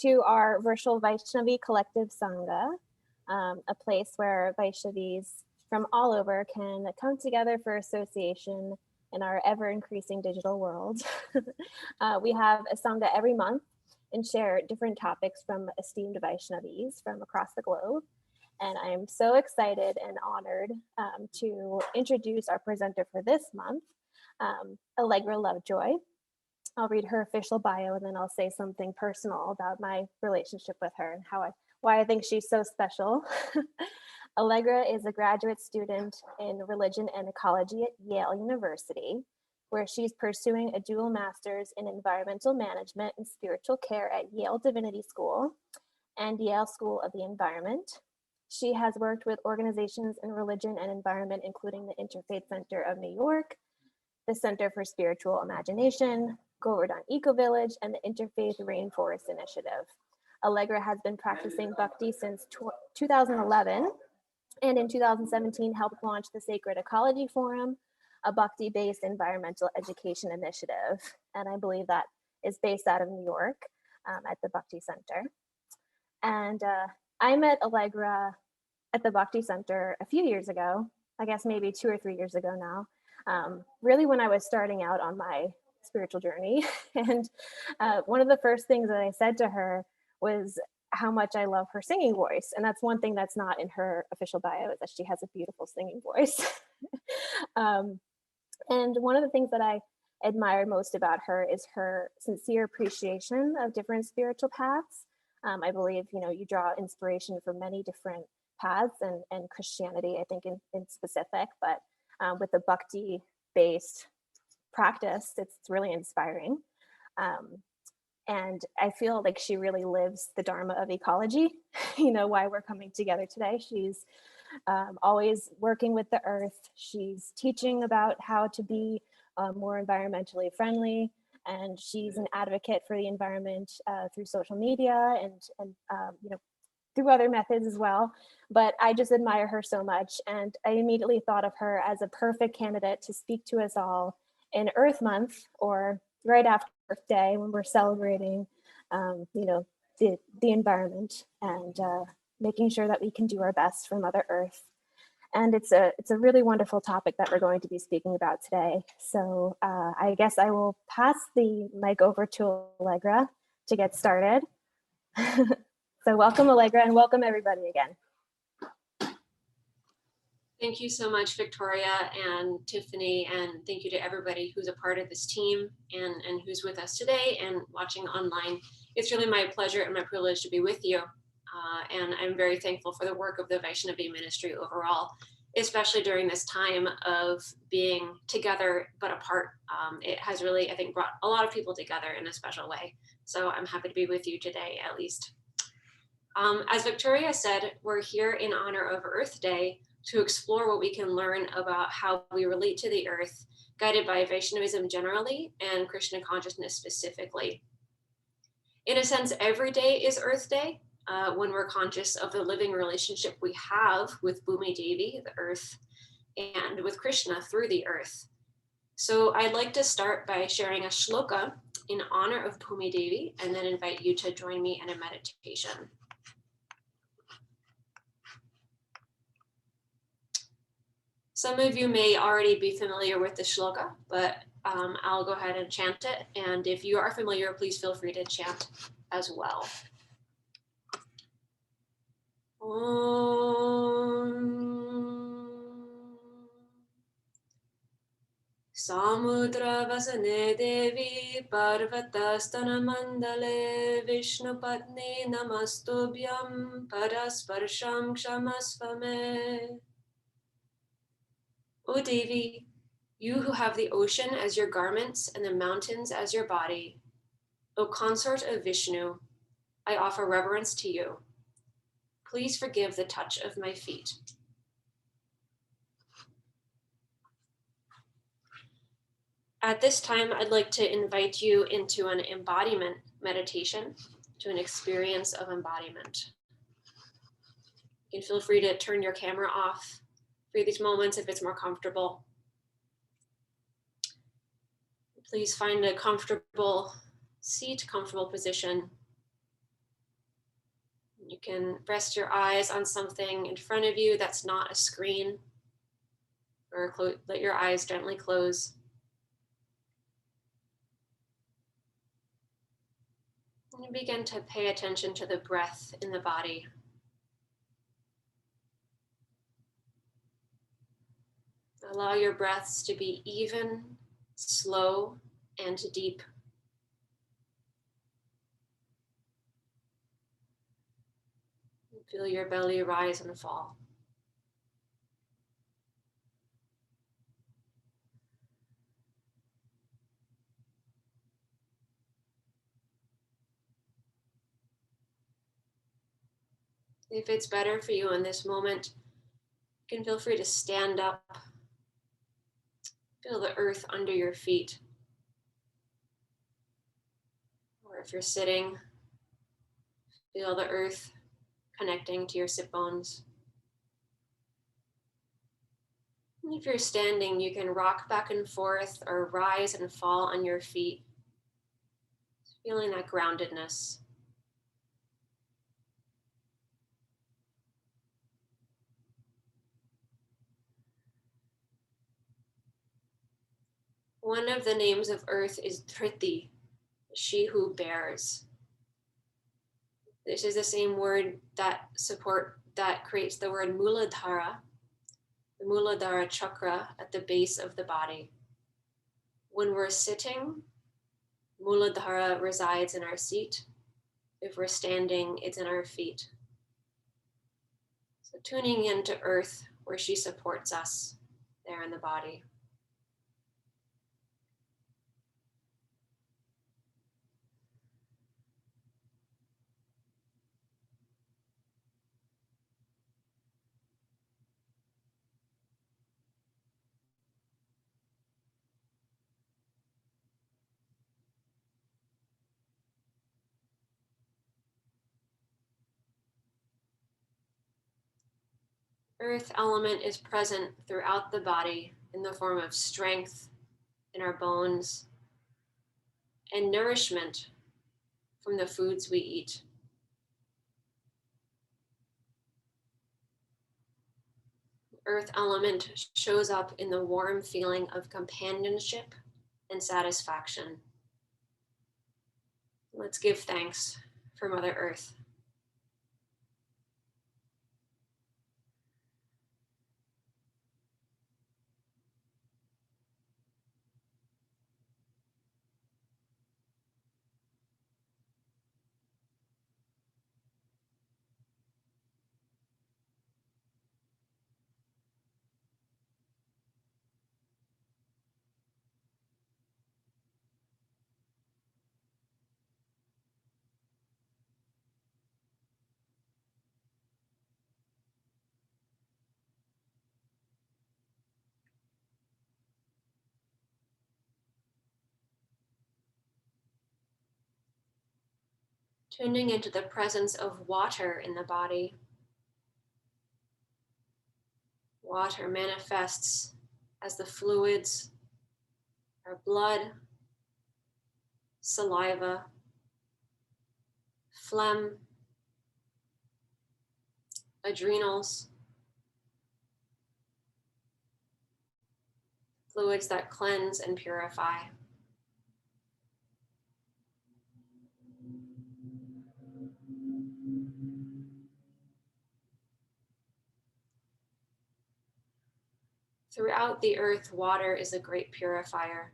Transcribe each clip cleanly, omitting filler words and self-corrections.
to our virtual Vaishnavi Collective Sangha, a place where Vaishnavis from all over can come together for association in our ever-increasing digital world. We have a Sangha every month and share different topics from esteemed Vaishnavis from across the globe. And I am so excited and honored to introduce our presenter for this month, Allegra Lovejoy. I'll read her official bio and then I'll say something personal about my relationship with her and why I think she's so special. Allegra is a graduate student in religion and ecology at Yale University, where she's pursuing a dual master's in environmental management and spiritual care at Yale Divinity School and Yale School of the Environment. She has worked with organizations in religion and environment, including the Interfaith Center of New York, the Center for Spiritual Imagination, Govardhan Eco Village, and the Interfaith Rainforest Initiative. Allegra has been practicing bhakti since 2011, and in 2017 helped launch the Sacred Ecology Forum, a bhakti-based environmental education initiative. And I believe that is based out of New York at the Bhakti Center. And I met Allegra at the Bhakti Center a few years ago, I guess maybe 2 or 3 years ago now, really when I was starting out on my spiritual journey. And one of the first things that I said to her was how much I love her singing voice. And that's one thing that's not in her official bio, is that she has a beautiful singing voice. And one of the things that I admire most about her is her sincere appreciation of different spiritual paths. I believe, you draw inspiration from many different paths and Christianity, I think in specific, but with the bhakti-based practice, it's really inspiring. And I feel like she really lives the Dharma of ecology, why we're coming together today. She's always working with the earth. She's teaching about how to be more environmentally friendly, and she's an advocate for the environment through social media and through other methods as well. But I just admire her so much, and I immediately thought of her as a perfect candidate to speak to us all in Earth Month, or right after Earth Day, when we're celebrating the environment and making sure that we can do our best for Mother Earth. And it's a really wonderful topic that we're going to be speaking about today. So I guess I will pass the mic over to Allegra to get started. So welcome, Allegra, and welcome everybody again. Thank you so much, Victoria and Tiffany, and thank you to everybody who's a part of this team and who's with us today and watching online. It's really my pleasure and my privilege to be with you. And I'm very thankful for the work of the Vaishnavi ministry overall, especially during this time of being together but apart. It has really, I think, brought a lot of people together in a special way. So I'm happy to be with you today, at least. As Victoria said, we're here in honor of Earth Day to explore what we can learn about how we relate to the earth, guided by Vaishnavism generally and Krishna consciousness specifically. In a sense, every day is Earth Day when we're conscious of the living relationship we have with Bhumi Devi, the earth, and with Krishna through the earth. So I'd like to start by sharing a shloka in honor of Bhumi Devi and then invite you to join me in a meditation. Some of you may already be familiar with the shloka, but I'll go ahead and chant it. And if you are familiar, please feel free to chant as well. Samudra vasane devi parvatastana mandale Vishnupatni namastubhyam parasparsham kshamasvame. O Devi, you who have the ocean as your garments and the mountains as your body, O consort of Vishnu, I offer reverence to you. Please forgive the touch of my feet. At this time, I'd like to invite you into an embodiment meditation, to an experience of embodiment. You can feel free to turn your camera off for these moments if it's more comfortable. Please find a comfortable seat, comfortable position. You can rest your eyes on something in front of you that's not a screen, or let your eyes gently close. And you begin to pay attention to the breath in the body. Allow your breaths to be even, slow, and deep. Feel your belly rise and fall. If it's better for you in this moment, you can feel free to stand up. Feel the earth under your feet. Or if you're sitting, feel the earth connecting to your sit bones. And if you're standing, you can rock back and forth or rise and fall on your feet, feeling that groundedness. One of the names of earth is Dhriti, she who bears. This is the same word that creates the word Muladhara, the Muladhara Chakra at the base of the body. When we're sitting, Muladhara resides in our seat. If we're standing, it's in our feet. So tuning into earth where she supports us there in the body. Earth element is present throughout the body in the form of strength in our bones and nourishment from the foods we eat. Earth element shows up in the warm feeling of companionship and satisfaction. Let's give thanks for Mother Earth. Tuning into the presence of water in the body. Water manifests as the fluids, our blood, saliva, phlegm, adrenals, fluids that cleanse and purify. Throughout the earth, water is a great purifier.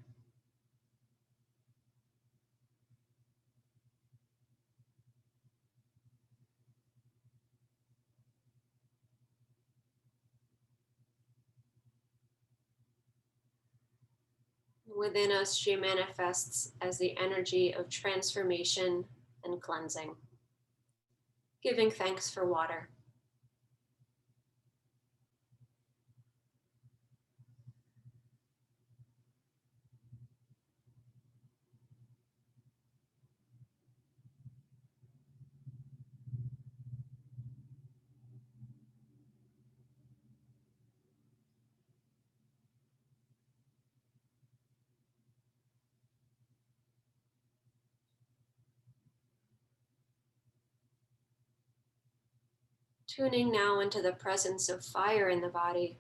Within us, she manifests as the energy of transformation and cleansing. Giving thanks for water. Tuning now into the presence of fire in the body.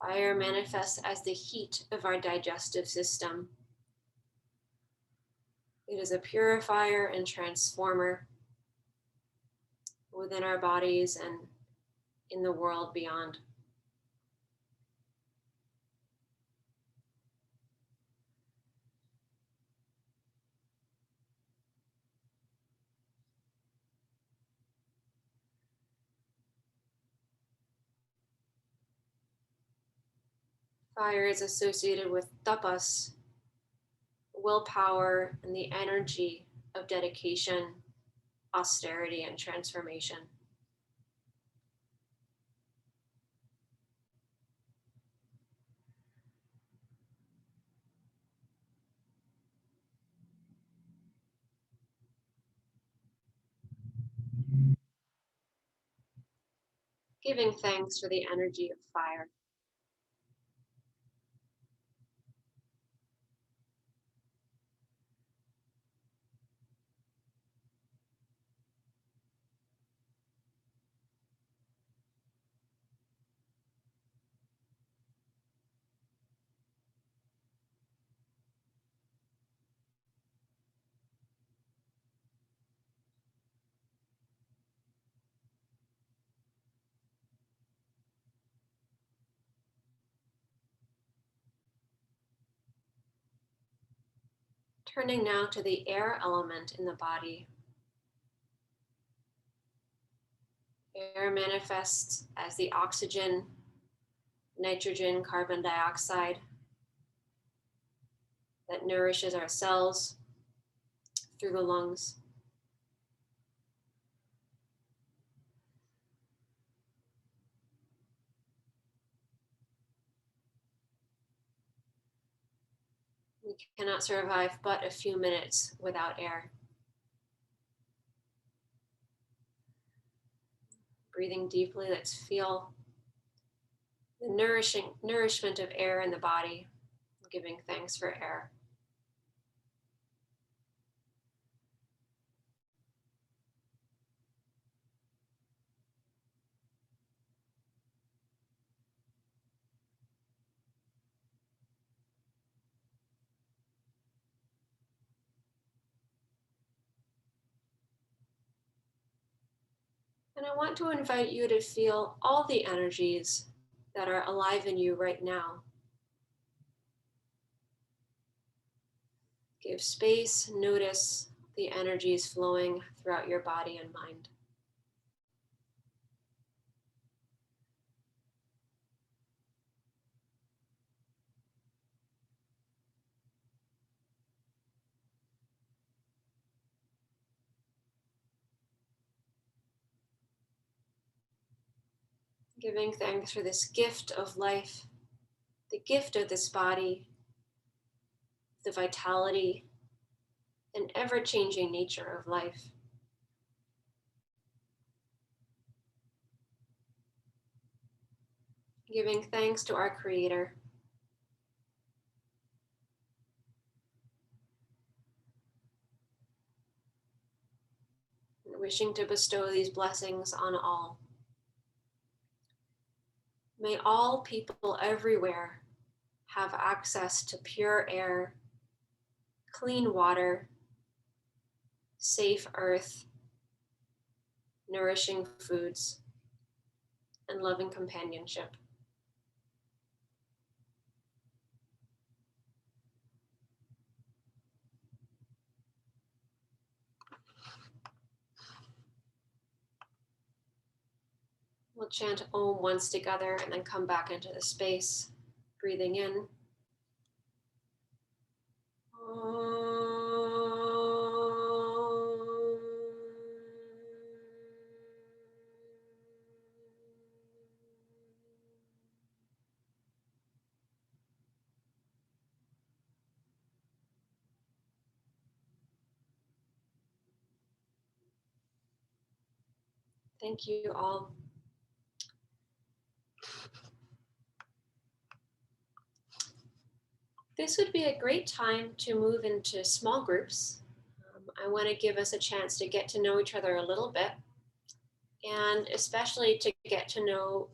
Fire manifests as the heat of our digestive system. It is a purifier and transformer within our bodies and in the world beyond. Fire is associated with tapas, willpower, and the energy of dedication, austerity, and transformation. Giving thanks for the energy of fire. Turning now to the air element in the body. Air manifests as the oxygen, nitrogen, carbon dioxide that nourishes our cells through the lungs. We cannot survive but a few minutes without air. Breathing deeply, let's feel the nourishment of air in the body, giving thanks for air. And I want to invite you to feel all the energies that are alive in you right now. Give space, notice the energies flowing throughout your body and mind. Giving thanks for this gift of life, the gift of this body, the vitality and ever-changing nature of life. Giving thanks to our Creator. And wishing to bestow these blessings on all. May all people everywhere have access to pure air, clean water, safe earth, nourishing foods, and loving companionship. We'll chant Om once together and then come back into the space, breathing in. Thank you all. This would be a great time to move into small groups. I want to give us a chance to get to know each other a little bit. and especially to get to know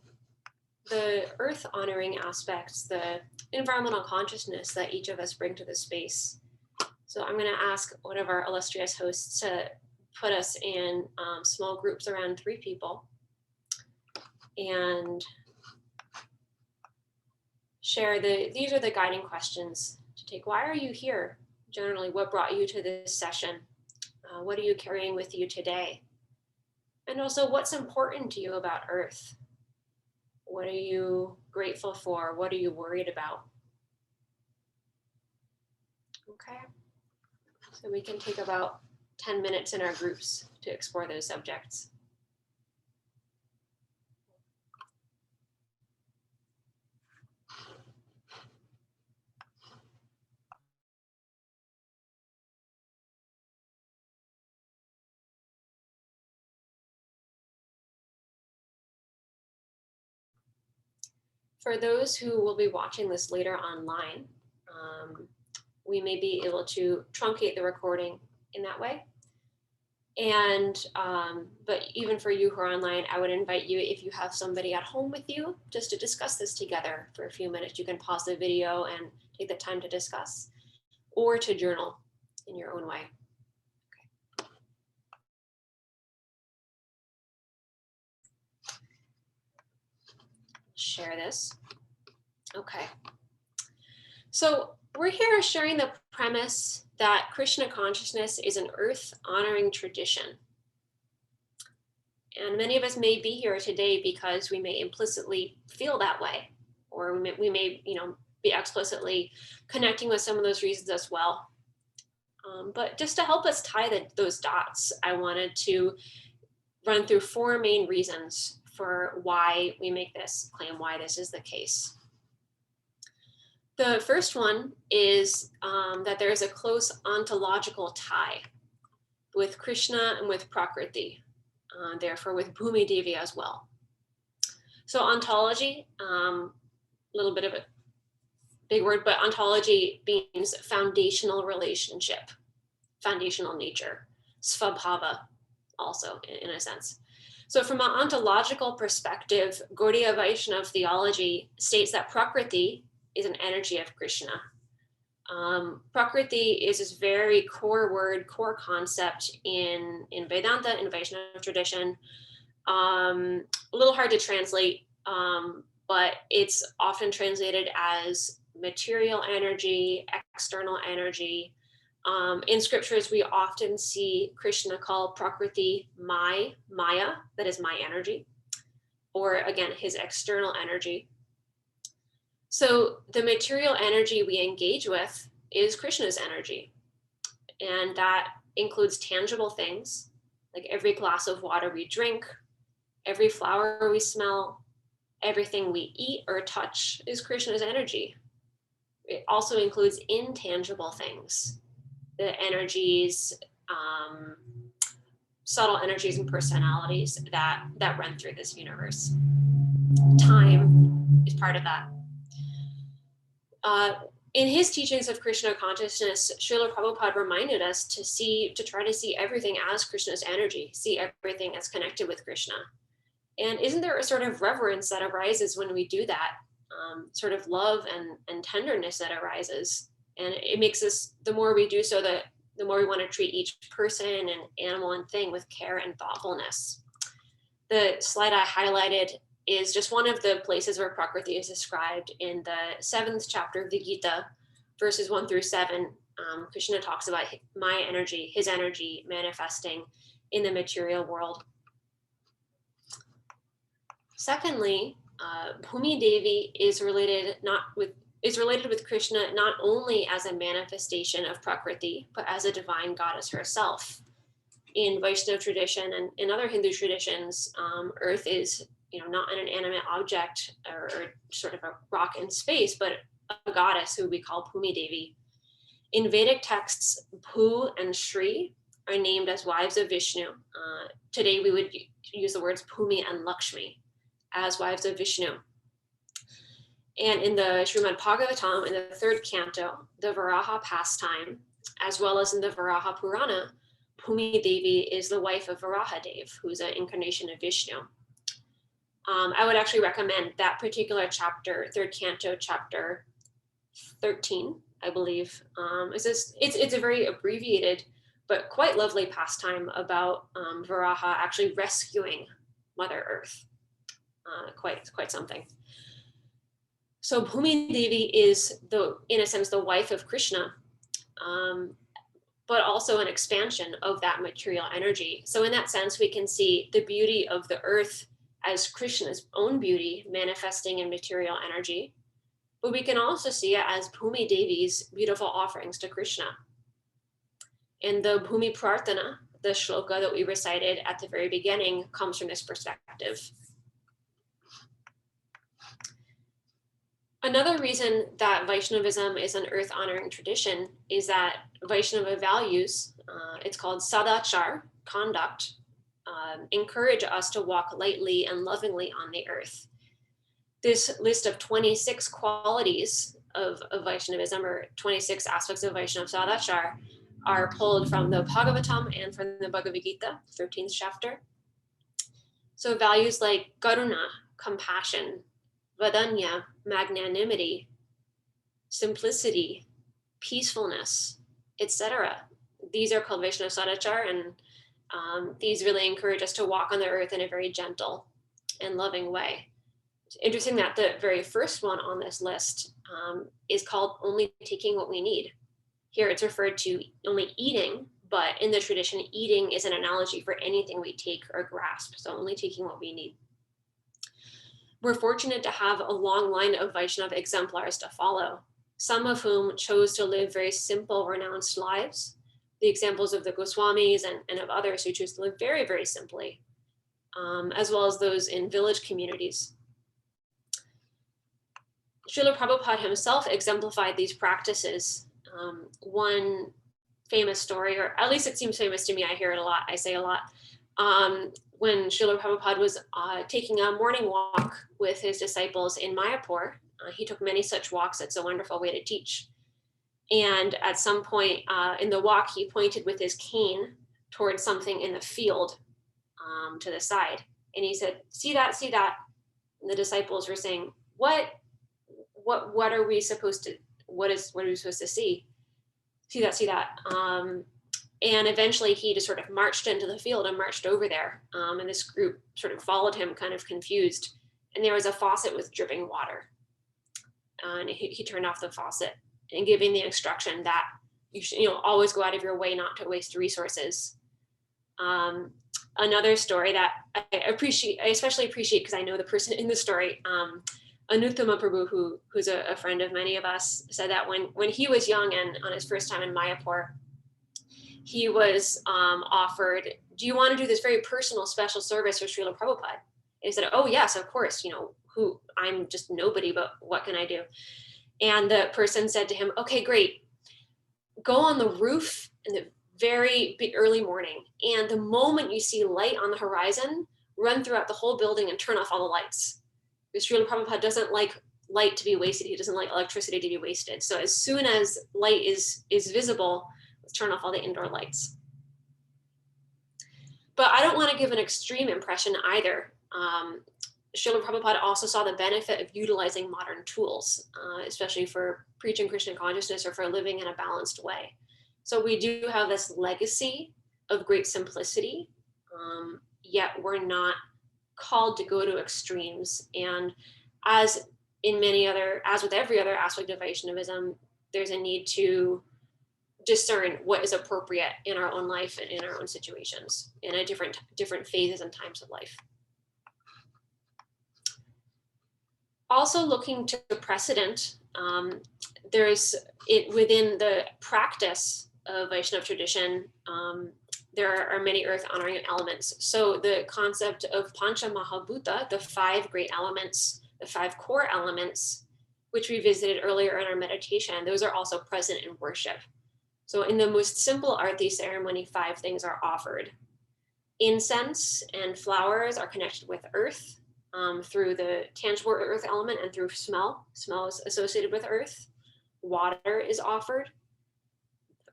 the earth honoring aspects, the environmental consciousness that each of us bring to the space. So I'm going to ask one of our illustrious hosts to put us in small groups around 3 people and share these are the guiding questions to take. Why are you here? Generally, what brought you to this session? What are you carrying with you today? And also, what's important to you about Earth? What are you grateful for? What are you worried about? Okay, so we can take about 10 minutes in our groups to explore those subjects. For those who will be watching this later online, we may be able to truncate the recording in that way. And, but even for you who are online, I would invite you, if you have somebody at home with you, just to discuss this together for a few minutes. You can pause the video and take the time to discuss, or to journal in your own way. Okay. Share this. Okay. So we're here sharing the premise that Krishna consciousness is an earth honoring tradition. And many of us may be here today because we may implicitly feel that way, or we may be explicitly connecting with some of those reasons as well. But just to help us tie those dots, I wanted to run through 4 main reasons for why we make this claim, why this is the case. The first one is that there is a close ontological tie with Krishna and with Prakriti, therefore with Bhumi Devi as well. So ontology, a little bit of a big word, but ontology means foundational relationship, foundational nature, svabhava also in a sense. So from an ontological perspective, Gaudiya Vaishnava theology states that Prakriti is an energy of Krishna. Prakriti is this very core word, core concept in Vedanta, in Vaishnava tradition. A little hard to translate, but it's often translated as material energy, external energy. In scriptures, we often see Krishna call Prakriti Maya, that is my energy, or again, his external energy. So the material energy we engage with is Krishna's energy. And that includes tangible things, like every glass of water we drink, every flower we smell, everything we eat or touch is Krishna's energy. It also includes intangible things, the energies, subtle energies and personalities that run through this universe. Time is part of that. In his teachings of Krishna consciousness, Srila Prabhupada reminded us to try to see everything as Krishna's energy, see everything as connected with Krishna. And isn't there a sort of reverence that arises when we do that? Sort of love and tenderness that arises. And it makes us, the more we do so, the more we want to treat each person and animal and thing with care and thoughtfulness. The slide I highlighted is just one of the places where Prakriti is described in the 7th chapter of the Gita, verses 1 through 7. Krishna talks about my energy, his energy manifesting in the material world. Secondly, Bhumi Devi is related with Krishna not only as a manifestation of Prakriti, but as a divine goddess herself. In Vaishnava tradition and in other Hindu traditions, Earth is not an inanimate object or sort of a rock in space, but a goddess who we call Bhumi Devi. In Vedic texts, Bhu and Shri are named as wives of Vishnu. Today we would use the words Bhumi and Lakshmi as wives of Vishnu. And in the Srimad Bhagavatam, in the 3rd canto, the Varaha pastime, as well as in the Varaha Purana, Bhumi Devi is the wife of Varaha Dev, who's an incarnation of Vishnu. I would actually recommend that particular chapter, third canto, chapter 13, I believe. It's a very abbreviated but quite lovely pastime about Varaha actually rescuing Mother Earth. Quite something. So Bhumi Devi is, in a sense, the wife of Krishna, but also an expansion of that material energy. So in that sense, we can see the beauty of the earth as Krishna's own beauty manifesting in material energy, but we can also see it as Bhumi Devi's beautiful offerings to Krishna. And the Bhumi Prarthana, the shloka that we recited at the very beginning, comes from this perspective. Another reason that Vaishnavism is an earth-honoring tradition is that Vaishnava values, it's called sadachar, conduct, encourage us to walk lightly and lovingly on the earth. This list of 26 qualities of Vaishnavism, or 26 aspects of Vaishnava sadachar, are pulled from the Bhagavatam and from the Bhagavad Gita, 13th chapter. So values like karuna, compassion, vadanya, magnanimity, simplicity, peacefulness, etc. These are called Vaishnava sadachar, and these really encourage us to walk on the earth in a very gentle and loving way. It's interesting that the very first one on this list is called only taking what we need. Here it's referred to only eating, but in the tradition, eating is an analogy for anything we take or grasp, so only taking what we need. We're fortunate to have a long line of Vaishnava exemplars to follow, some of whom chose to live very simple, renounced lives. The examples of the Goswamis and of others who choose to live very, very simply, as well as those in village communities. Srila Prabhupada himself exemplified these practices. One famous story, or at least it seems famous to me, I hear it a lot, I say a lot, when Srila Prabhupada was taking a morning walk with his disciples in Mayapur. He took many such walks. It's a wonderful way to teach. And at some point in the walk, he pointed with his cane towards something in the field to the side. And he said, see that, see that. And the disciples were saying, what are we supposed to, what are we supposed to see? See that, see that. And eventually he just sort of marched into the field and marched over there. And this group sort of followed him, kind of confused. And there was a faucet with dripping water. And he turned off the faucet and giving the instruction that you should, always go out of your way not to waste resources. Another story that I especially appreciate because I know the person in the story, Anuttama Prabhu, who's a friend of many of us, said that when he was young and on his first time in Mayapur, he was offered, do you want to do this very personal special service for Srila Prabhupada? And he said, oh yes, of course, I'm just nobody, but what can I do? And the person said to him, okay, great. Go on the roof in the very early morning. And the moment you see light on the horizon, run throughout the whole building and turn off all the lights. Because Srila Prabhupada doesn't like light to be wasted. He doesn't like electricity to be wasted. So as soon as light is visible, let's turn off all the indoor lights. But I don't want to give an extreme impression either. Srila Prabhupada also saw the benefit of utilizing modern tools, especially for preaching Krishna consciousness or for living in a balanced way. So we do have this legacy of great simplicity, yet we're not called to go to extremes. And as with every other aspect of Vaishnavism, there's a need to discern what is appropriate in our own life and in our own situations in a different phases and times of life. Also looking to precedent, within the practice of Vaishnava tradition, there are many earth honoring elements. So the concept of Pancha Mahabhuta, the 5 great elements, the 5 core elements, which we visited earlier in our meditation, those are also present in worship. So in the most simple arti ceremony, 5 things are offered. Incense and flowers are connected with earth through the tangible earth element and through smell. Smell is associated with earth. Water is offered.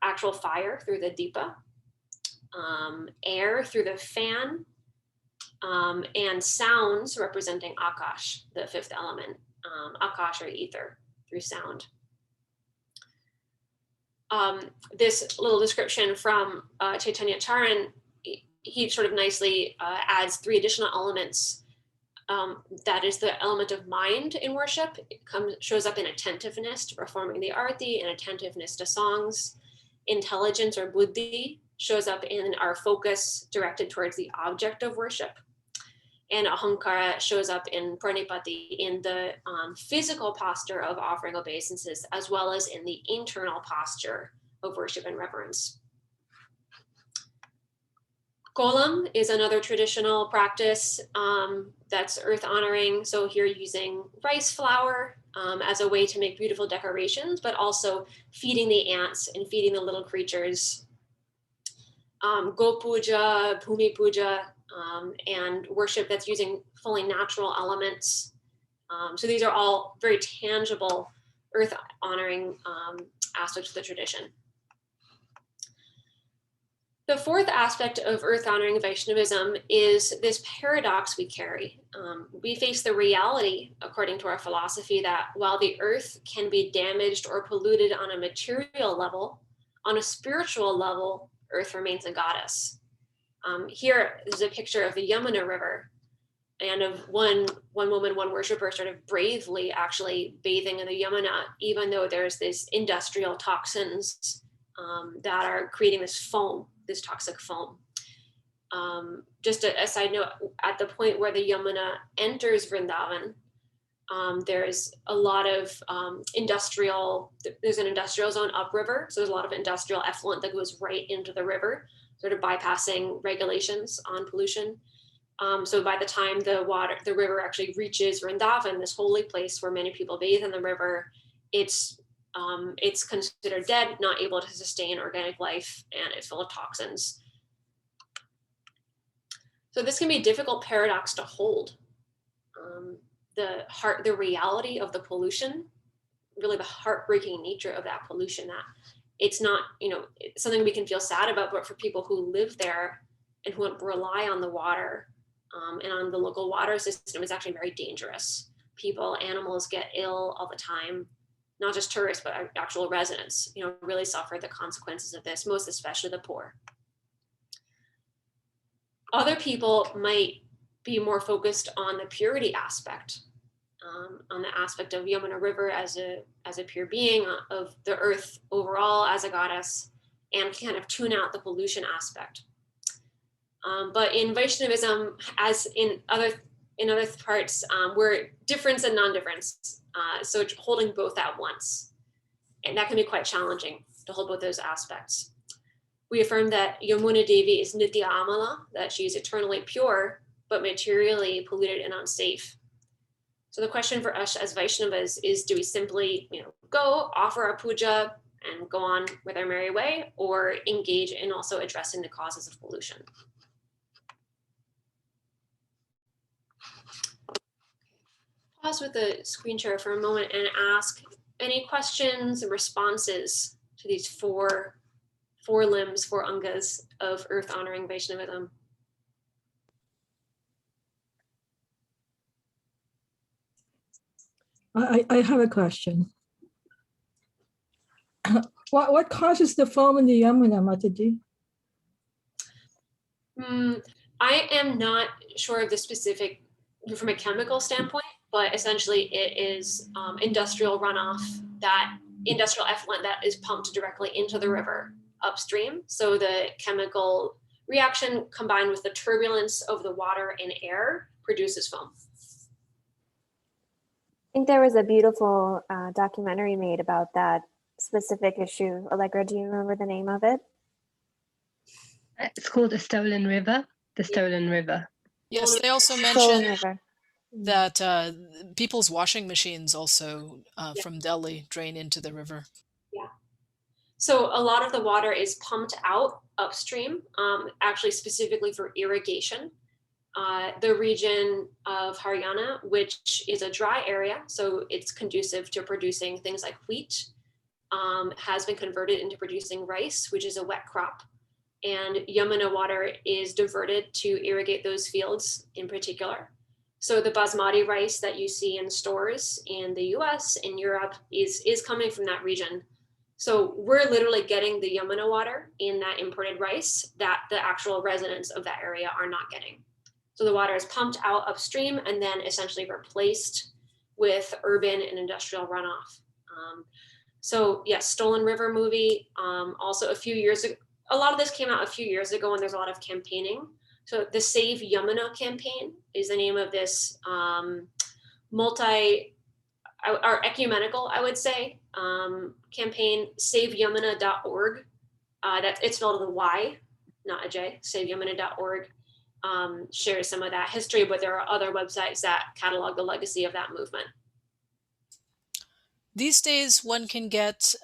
Actual fire through the deepa. air through the fan, and sounds representing Akash, the fifth element, Akash or ether, through sound. This little description from Chaitanya Charan, he sort of nicely adds 3 additional elements. That is the element of mind in worship. It shows up in attentiveness to performing the arti and attentiveness to songs. Intelligence or buddhi shows up in our focus directed towards the object of worship. And ahankara shows up in pranipati, in the physical posture of offering obeisances, as well as in the internal posture of worship and reverence. Kolam is another traditional practice that's earth honoring. So here using rice flour as a way to make beautiful decorations, but also feeding the ants and feeding the little creatures. Go puja, bhumi puja, and worship that's using fully natural elements. So these are all very tangible earth honoring aspects of the tradition. The fourth aspect of earth honoring Vaishnavism is this paradox we carry. We face the reality, according to our philosophy, that while the earth can be damaged or polluted on a material level, on a spiritual level, earth remains a goddess. Here is a picture of the Yamana River and of one woman, one worshiper sort of bravely actually bathing in the Yamuna, even though there's this industrial toxins that are creating this foam, this toxic foam. Just a side note, at the point where the Yamuna enters Vrindavan, there's a lot of there's an industrial zone upriver. So there's a lot of industrial effluent that goes right into the river, sort of bypassing regulations on pollution. So by the time the river actually reaches Vrindavan, this holy place where many people bathe in the river, it's considered dead, not able to sustain organic life, and it's full of toxins. So this can be a difficult paradox to hold. The reality of the pollution, really the heartbreaking nature of that pollution, that it's not, it's something we can feel sad about, but for people who live there and who rely on the water and on the local water system, it's actually very dangerous. People, animals get ill all the time. Not just tourists, but actual residents, really suffer the consequences of this, most especially the poor. Other people might be more focused on the purity aspect, on the aspect of Yamuna River as a pure being, of the earth overall as a goddess, and kind of tune out the pollution aspect. But in Vaishnavism, as in other parts, we're difference and non-difference. So holding both at once. And that can be quite challenging to hold both those aspects. We affirm that Yamuna Devi is Nitya Amala, that she is eternally pure, but materially polluted and unsafe. So the question for us as Vaishnavas is, do we simply go offer our puja and go on with our merry way, or engage in also addressing the causes of pollution? Pause with the screen share for a moment and ask any questions and responses to these four limbs, 4 angas of earth honoring Vaishnavism. I have a question. What causes the foam in the Yamuna, Mataji? I am not sure of the specific from a chemical standpoint, but essentially it is industrial runoff, that industrial effluent that is pumped directly into the river upstream. So the chemical reaction combined with the turbulence of the water and air produces foam. I think there was a beautiful documentary made about that specific issue. Allegra, do you remember the name of it? It's called The Stolen River. The Stolen River. Yes, they also mentioned that people's washing machines also from Delhi drain into the river. Yeah. So a lot of the water is pumped out upstream, actually specifically for irrigation. The region of Haryana, which is a dry area, so it's conducive to producing things like wheat, has been converted into producing rice, which is a wet crop. and Yamuna water is diverted to irrigate those fields in particular. So the basmati rice that you see in stores in the US and Europe is coming from that region. So we're literally getting the Yamuna water in that imported rice that the actual residents of that area are not getting. So the water is pumped out upstream and then essentially replaced with urban and industrial runoff. So yes, Stolen River movie. Also a few years ago, a lot of this came out a few years ago, and there's a lot of campaigning. So the Save Yamuna campaign is the name of this or ecumenical, I would say, campaign, SaveYamuna.org. It's spelled with a Y, not a J, SaveYamuna.org. Shares some of that history, but there are other websites that catalog the legacy of that movement. These days, one can get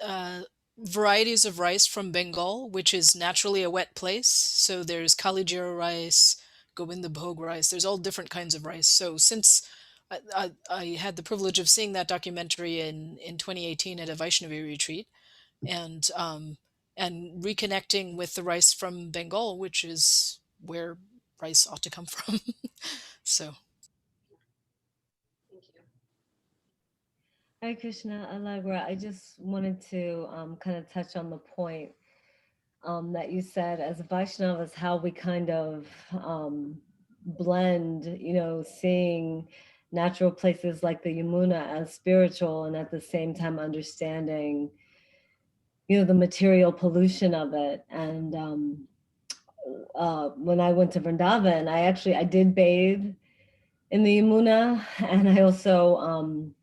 varieties of rice from Bengal, which is naturally a wet place. So there's Kalijira rice, Govindabhog rice. There's all different kinds of rice. So since I had the privilege of seeing that documentary in 2018 at a Vaishnavi retreat, and reconnecting with the rice from Bengal, which is where rice ought to come from. So. Thank you. Hare Krishna, Allegra. I just wanted to kind of touch on the point that you said as Vaishnavas, how we kind of blend, seeing natural places like the Yamuna as spiritual and at the same time understanding, the material pollution of it. And when I went to Vrindavan, I did bathe in the Yamuna, and I also,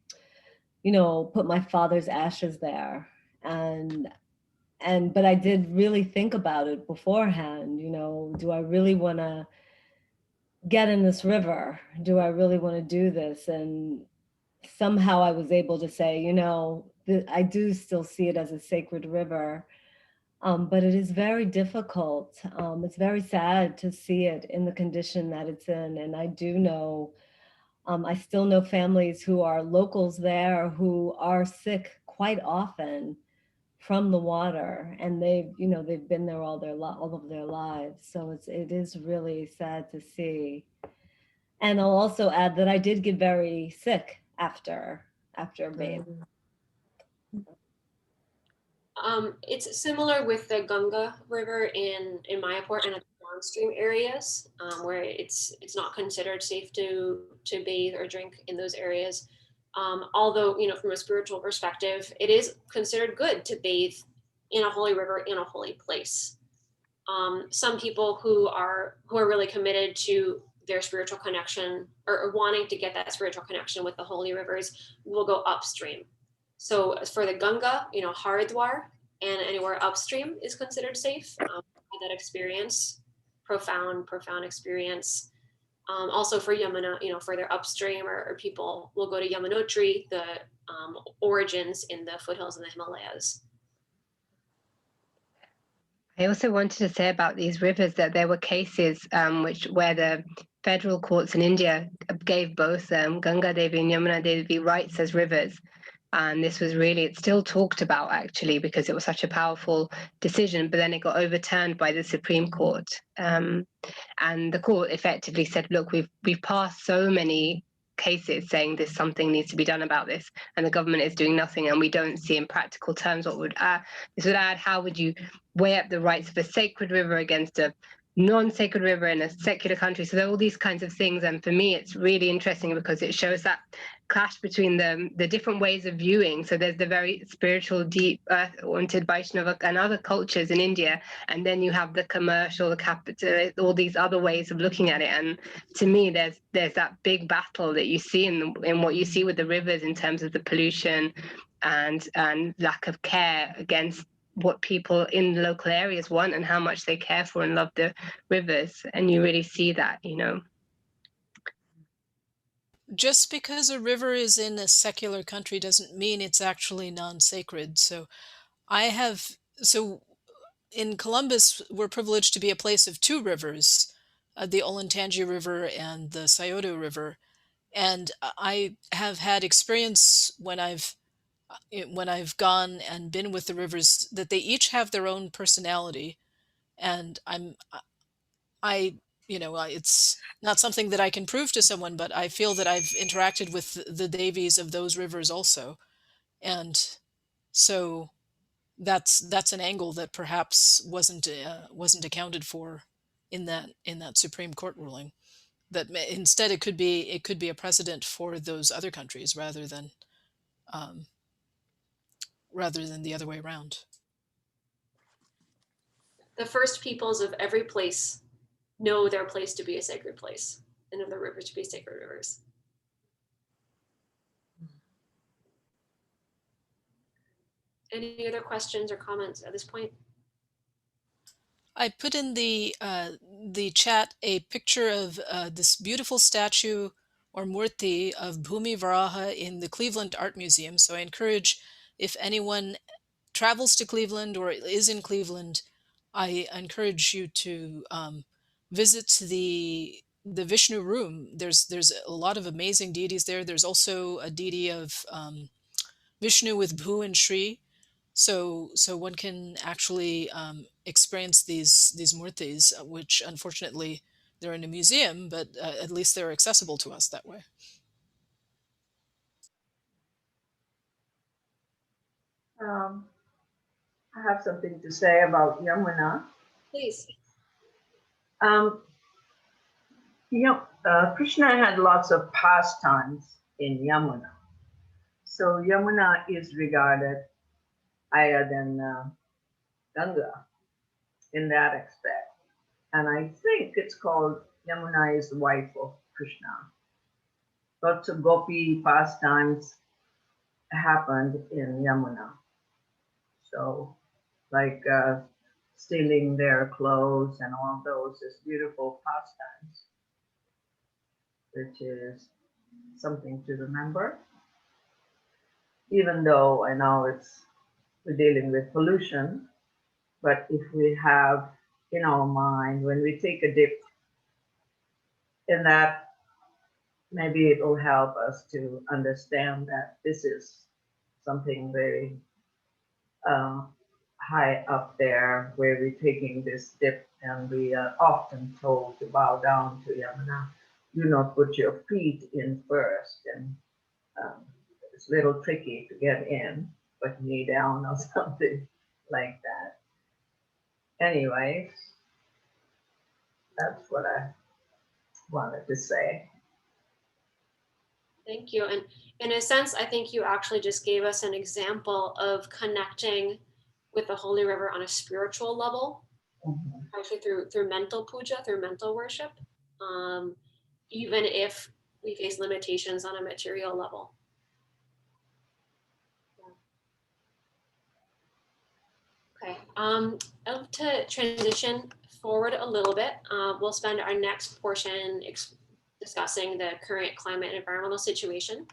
put my father's ashes there. But I did really think about it beforehand, do I really want to get in this river? Do I really want to do this? And somehow I was able to say, I do still see it as a sacred river, but it is very difficult. It's very sad to see it in the condition that it's in. And I do know, I still know families who are locals there who are sick quite often from the water, and they've been there all of their lives. So it is really sad to see. And I'll also add that I did get very sick after bathing. It's similar with the Ganga River in Mayapur and downstream areas where it's not considered safe to bathe or drink in those areas. Although, from a spiritual perspective, it is considered good to bathe in a holy river in a holy place. Some people who are really committed to their spiritual connection or wanting to get that spiritual connection with the holy rivers will go upstream. So for the Ganga, Haridwar and anywhere upstream is considered safe. Had that experience, profound experience. Also for Yamuna, further upstream, or people will go to Yamunotri, the origins in the foothills in the Himalayas. I also wanted to say about these rivers that there were cases where the federal courts in India gave both Ganga Devi and Yamuna Devi rights as rivers. And this was really, it's still talked about actually, because it was such a powerful decision, but then it got overturned by the Supreme Court. And the court effectively said, look, we've passed so many cases saying something needs to be done about this, and the government is doing nothing, and we don't see in practical terms what would add, how would you weigh up the rights of a sacred river against a non-sacred river in a secular country? So there are all these kinds of things, and for me it's really interesting because it shows that clash between the different ways of viewing. So there's the very spiritual, deep, earth-oriented Vaishnava and other cultures in India, and then you have the commercial, the capitalist, all these other ways of looking at it. And to me, there's that big battle that you see in what you see with the rivers in terms of the pollution and lack of care against what people in the local areas want and how much they care for and love the rivers. And you really see that, Just because a river is in a secular country doesn't mean it's actually non-sacred. So in Columbus, we're privileged to be a place of two rivers, the Olentangy River and the Scioto River. And I have had experience when I've gone and been with the rivers that they each have their own personality. And it's not something that I can prove to someone, but I feel that I've interacted with the Devis of those rivers also. And so that's an angle that perhaps wasn't accounted for in that Supreme Court ruling. That instead it could be a precedent for those other countries um, rather than the other way around. The first peoples of every place know their place to be a sacred place and of the rivers to be sacred rivers. Any other questions or comments at this point? I put in the chat a picture of this beautiful statue or murti of Bhumi Varaha in the Cleveland Art Museum. So I encourage, if anyone travels to Cleveland or is in Cleveland, I encourage you to visit the Vishnu room. There's a lot of amazing deities there. There's also a deity of Vishnu with Bhu and Shri. So one can actually experience these murtis, which unfortunately they're in a museum, but at least they're accessible to us that way. I have something to say about Yamuna. Please. Krishna had lots of pastimes in Yamuna. So Yamuna is regarded higher than Ganga in that aspect. And I think it's called Yamuna is the wife of Krishna. Lots of gopi pastimes happened in Yamuna. So like stealing their clothes and all those is beautiful pastimes, which is something to remember. Even though I know we're dealing with pollution, but if we have in our mind, when we take a dip in that, maybe it will help us to understand that this is something very high up there, where we're taking this dip, and we are often told to bow down to Yamuna. Do not put your feet in first, and it's a little tricky to get in, put knee down or something like that. Anyways, that's what I wanted to say. Thank you. And in a sense, I think you actually just gave us an example of connecting with the Holy River on a spiritual level, actually through mental puja, through mental worship, even if we face limitations on a material level. Okay, I'd like to transition forward a little bit. We'll spend our next portion discussing the current climate and environmental situation.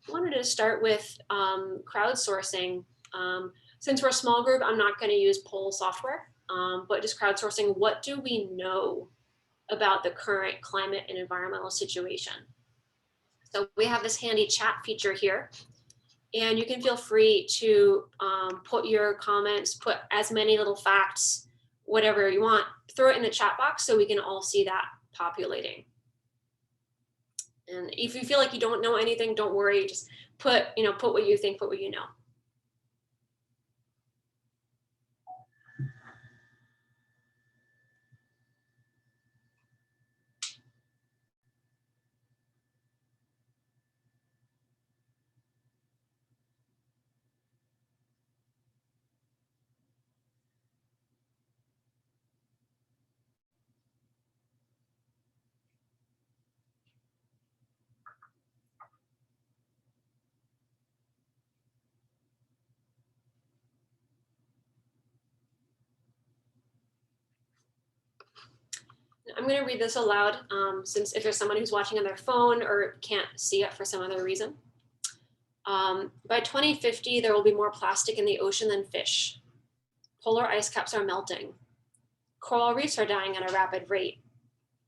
I wanted to start with crowdsourcing. Since we're a small group, I'm not going to use poll software, but just crowdsourcing. What do we know about the current climate and environmental situation? So we have this handy chat feature here, and you can feel free to put your comments, put as many little facts, whatever you want, throw it in the chat box so we can all see that populating. And if you feel like you don't know anything, don't worry, just put what you think, put what you know. I'm going to read this aloud, since if there's someone who's watching on their phone or can't see it for some other reason. By 2050, there will be more plastic in the ocean than fish. Polar ice caps are melting. Coral reefs are dying at a rapid rate.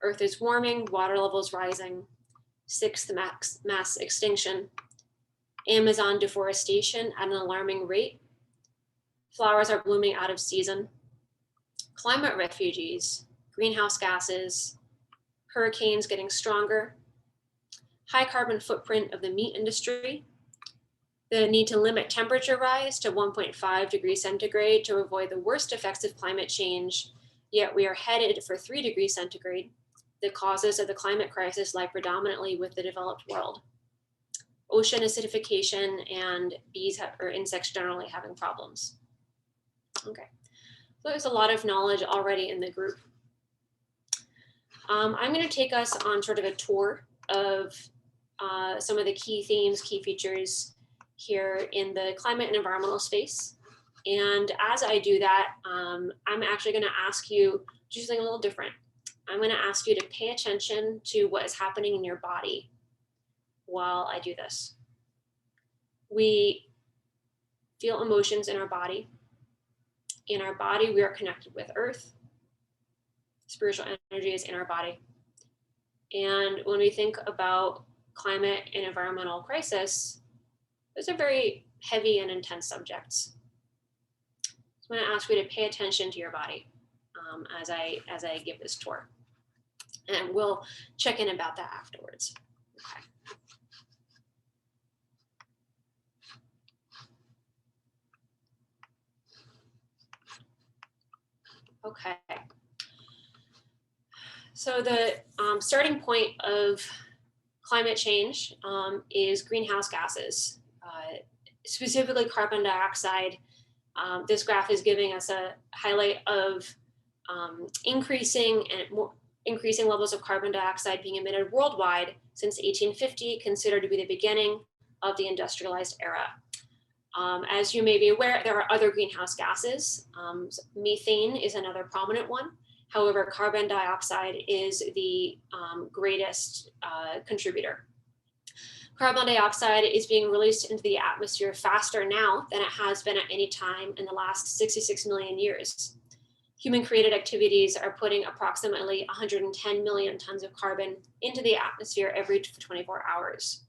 Earth is warming, water levels rising. Sixth mass extinction. Amazon deforestation at an alarming rate. Flowers are blooming out of season. climate refugees, greenhouse gases, hurricanes getting stronger, high carbon footprint of the meat industry, the need to limit temperature rise to 1.5 degrees centigrade to avoid the worst effects of climate change, yet we are headed for 3 degrees centigrade. The causes of the climate crisis lie predominantly with the developed world. Ocean acidification, and bees or insects generally having problems. Okay, so there's a lot of knowledge already in the group. I'm going to take us on sort of a tour of some of the key themes, key features here in the climate and environmental space. And as I do that, I'm actually going to ask you to do something a little different. I'm going to ask you to pay attention to what is happening in your body while I do this. We feel emotions in our body. In our body, we are connected with Earth. Spiritual energy is in our body. And when we think about climate and environmental crisis, those are very heavy and intense subjects. So I'm going to ask you to pay attention to your body as I give this tour. And we'll check in about that afterwards. Okay. Okay. So the starting point of climate change is greenhouse gases, specifically carbon dioxide. This graph is giving us a highlight of increasing levels of carbon dioxide being emitted worldwide since 1850, considered to be the beginning of the industrialized era. As you may be aware, there are other greenhouse gases. Methane is another prominent one. However, carbon dioxide is the greatest contributor. Carbon dioxide is being released into the atmosphere faster now than it has been at any time in the last 66 million years. Human-created activities are putting approximately 110 million tons of carbon into the atmosphere every 24 hours.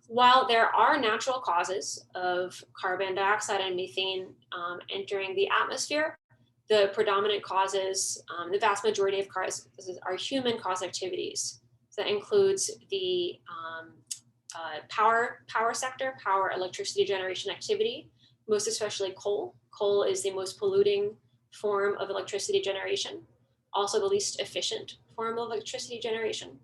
While there are natural causes of carbon dioxide and methane entering the atmosphere, the predominant causes, the vast majority of causes are human-caused activities. So that includes the power sector, power electricity generation activity, most especially coal. Coal is the most polluting form of electricity generation, also the least efficient form of electricity generation.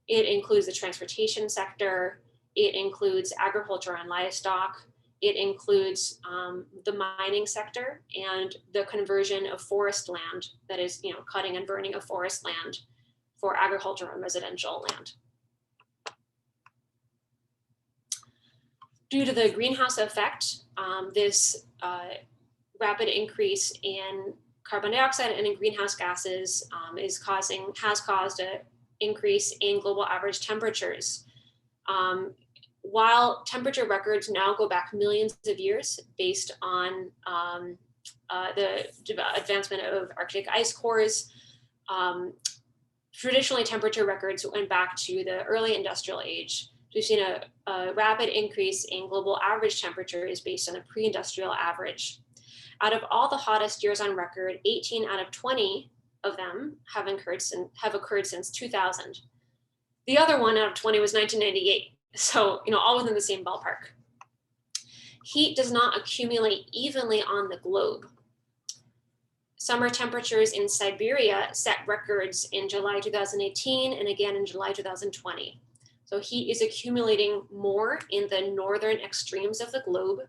It includes the transportation sector. It includes agriculture and livestock. It includes the mining sector and the conversion of forest land, that is, cutting and burning of forest land for agriculture and residential land. Due to the greenhouse effect, this rapid increase in carbon dioxide and in greenhouse gases has caused an increase in global average temperatures. While temperature records now go back millions of years based on the advancement of Arctic ice cores, traditionally temperature records went back to the early industrial age. We've seen a rapid increase in global average temperatures based on a pre-industrial average. Out of all the hottest years on record, 18 out of 20 of them have occurred since 2000. The other one out of 20 was 1998. So, all within the same ballpark. Heat does not accumulate evenly on the globe. Summer temperatures in Siberia set records in July 2018 and again in July 2020. So heat is accumulating more in the northern extremes of the globe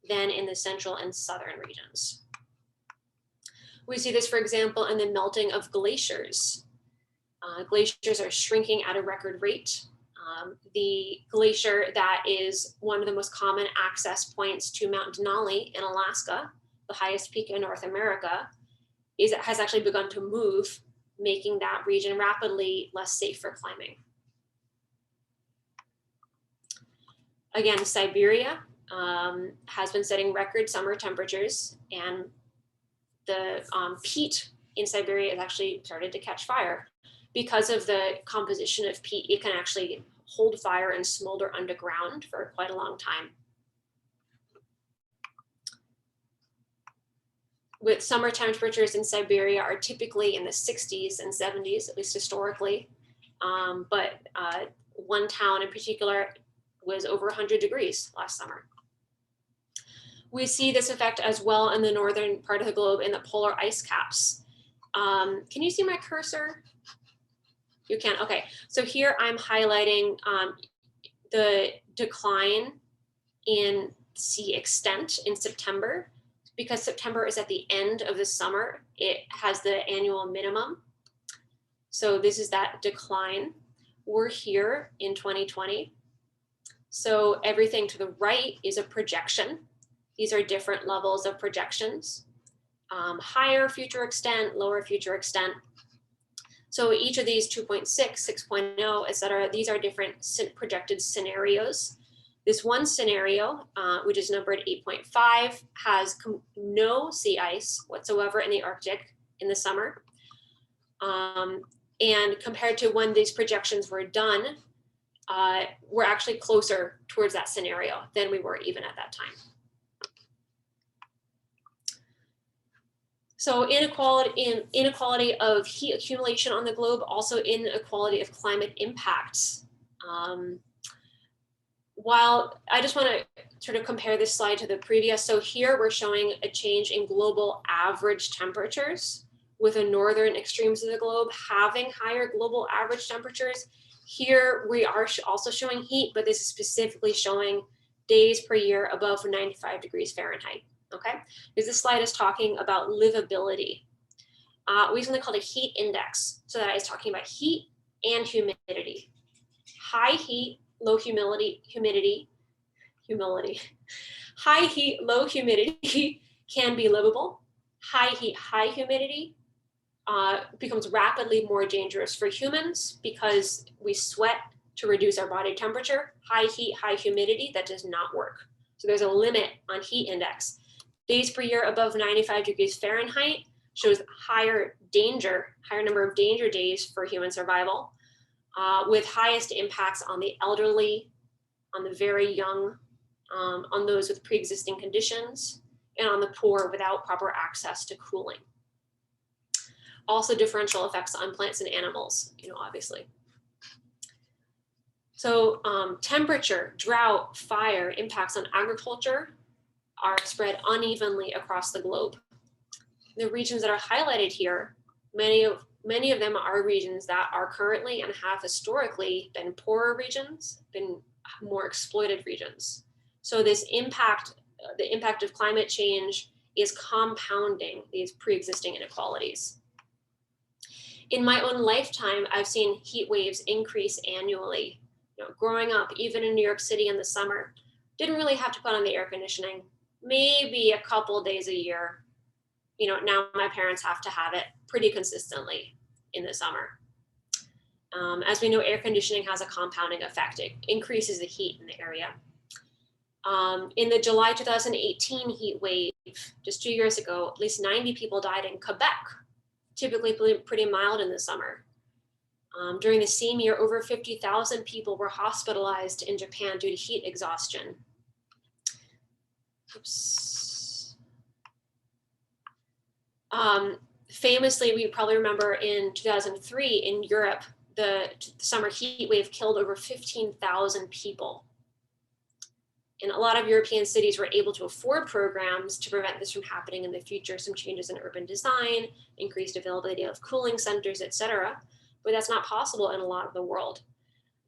than in the central and southern regions. We see this, for example, in the melting of glaciers. Glaciers are shrinking at a record rate. The glacier that is one of the most common access points to Mount Denali in Alaska, the highest peak in North America, has actually begun to move, making that region rapidly less safe for climbing. Again, Siberia has been setting record summer temperatures, and the peat in Siberia has actually started to catch fire. Because of the composition of peat, it can actually hold fire and smolder underground for quite a long time. with summer temperatures in Siberia are typically in the 60s and 70s, at least historically. But one town in particular was over 100 degrees last summer. We see this effect as well in the northern part of the globe in the polar ice caps. Can you see my cursor? You can, okay. So here I'm highlighting the decline in sea extent in September. Because September is at the end of the summer, it has the annual minimum. So this is that decline. We're here in 2020. So everything to the right is a projection. These are different levels of projections. Higher future extent, lower future extent. So each of these 2.6, 6.0, et cetera, these are different projected scenarios. This one scenario, which is numbered 8.5, has no sea ice whatsoever in the Arctic in the summer. And compared to when these projections were done, we're actually closer towards that scenario than we were even at that time. So inequality of heat accumulation on the globe, also inequality of climate impacts. While I just want to sort of compare this slide to the previous, so here we're showing a change in global average temperatures with the northern extremes of the globe having higher global average temperatures. Here we are also showing heat, but this is specifically showing days per year above 95 degrees Fahrenheit, okay? Because this slide is talking about livability. We use something called a heat index. So that is talking about heat and humidity. High heat, low humidity. High heat, low humidity can be livable. High heat, high humidity becomes rapidly more dangerous for humans because we sweat to reduce our body temperature. High heat, high humidity, that does not work. So there's a limit on heat index. Days per year above 95 degrees Fahrenheit shows higher number of danger days for human survival, with highest impacts on the elderly, on the very young, on those with pre-existing conditions, and on the poor without proper access to cooling. Also differential effects on plants and animals, obviously. So temperature, drought, fire, impacts on agriculture are spread unevenly across the globe. The regions that are highlighted here, many of them are regions that are currently and have historically been poorer regions, been more exploited regions. So this impact, the impact of climate change is compounding these pre-existing inequalities. In my own lifetime, I've seen heat waves increase annually. Growing up, even in New York City in the summer, didn't really have to put on the air conditioning, maybe a couple days a year. Now my parents have to have it pretty consistently in the summer. As we know, air conditioning has a compounding effect. It increases the heat in the area. In the July 2018 heat wave, just 2 years ago, at least 90 people died in Quebec, typically pretty mild in the summer. During the same year, over 50,000 people were hospitalized in Japan due to heat exhaustion. Oops. Famously, we probably remember in 2003 in Europe, the summer heat wave killed over 15,000 people. And a lot of European cities were able to afford programs to prevent this from happening in the future, some changes in urban design, increased availability of cooling centers, et cetera. But that's not possible in a lot of the world.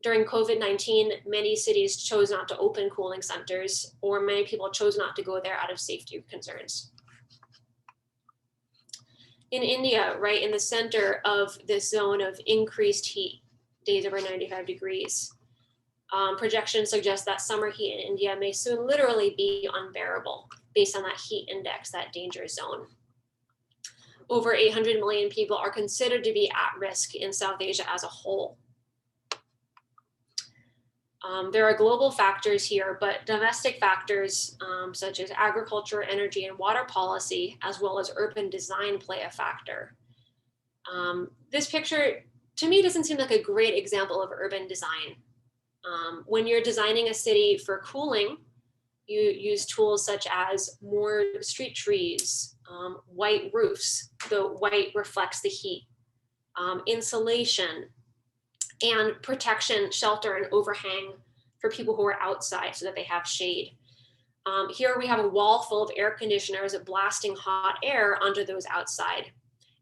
During COVID-19, many cities chose not to open cooling centers, or many people chose not to go there out of safety concerns. In India, right in the center of this zone of increased heat, days over 95 degrees, projections suggest that summer heat in India may soon literally be unbearable based on that heat index, that danger zone. Over 800 million people are considered to be at risk in South Asia as a whole. There are global factors here, but domestic factors such as agriculture, energy, and water policy, as well as urban design, play a factor. This picture, to me, doesn't seem like a great example of urban design. When you're designing a city for cooling, you use tools such as more street trees, white roofs. The white reflects the heat. Insulation and protection, shelter, and overhang for people who are outside so that they have shade. Here we have a wall full of air conditioners blasting hot air onto those outside.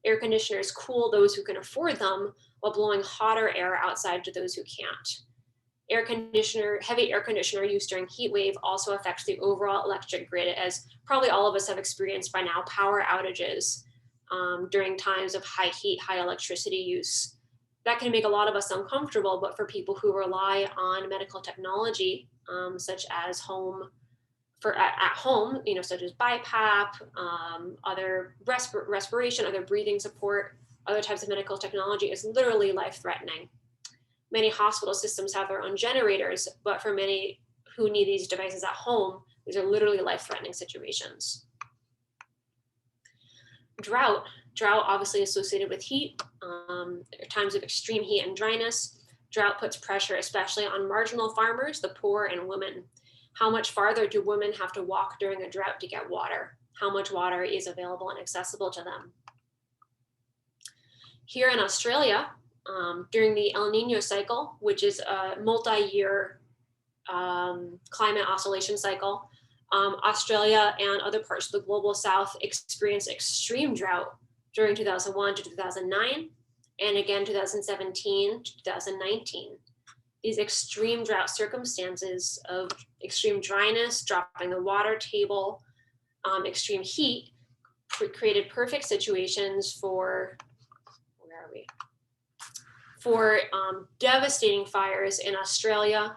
Air conditioners cool those who can afford them while blowing hotter air outside to those who can't. Heavy air conditioner use during heat wave also affects the overall electric grid, as probably all of us have experienced by now, power outages during times of high heat, high electricity use. That can make a lot of us uncomfortable, but for people who rely on medical technology, such as at home, such as BiPAP, other respiration, other breathing support, other types of medical technology is literally life-threatening. Many hospital systems have their own generators, but for many who need these devices at home, these are literally life-threatening situations. Drought obviously associated with heat, times of extreme heat and dryness. Drought puts pressure especially on marginal farmers, the poor, and women. How much farther do women have to walk during a drought to get water? How much water is available and accessible to them? Here in Australia, during the El Nino cycle, which is a multi-year climate oscillation cycle, Australia and other parts of the global south experienced extreme drought during 2001 to 2009, and again 2017 to 2019. These extreme drought circumstances of extreme dryness, dropping the water table, extreme heat, created perfect situations for, devastating fires in Australia,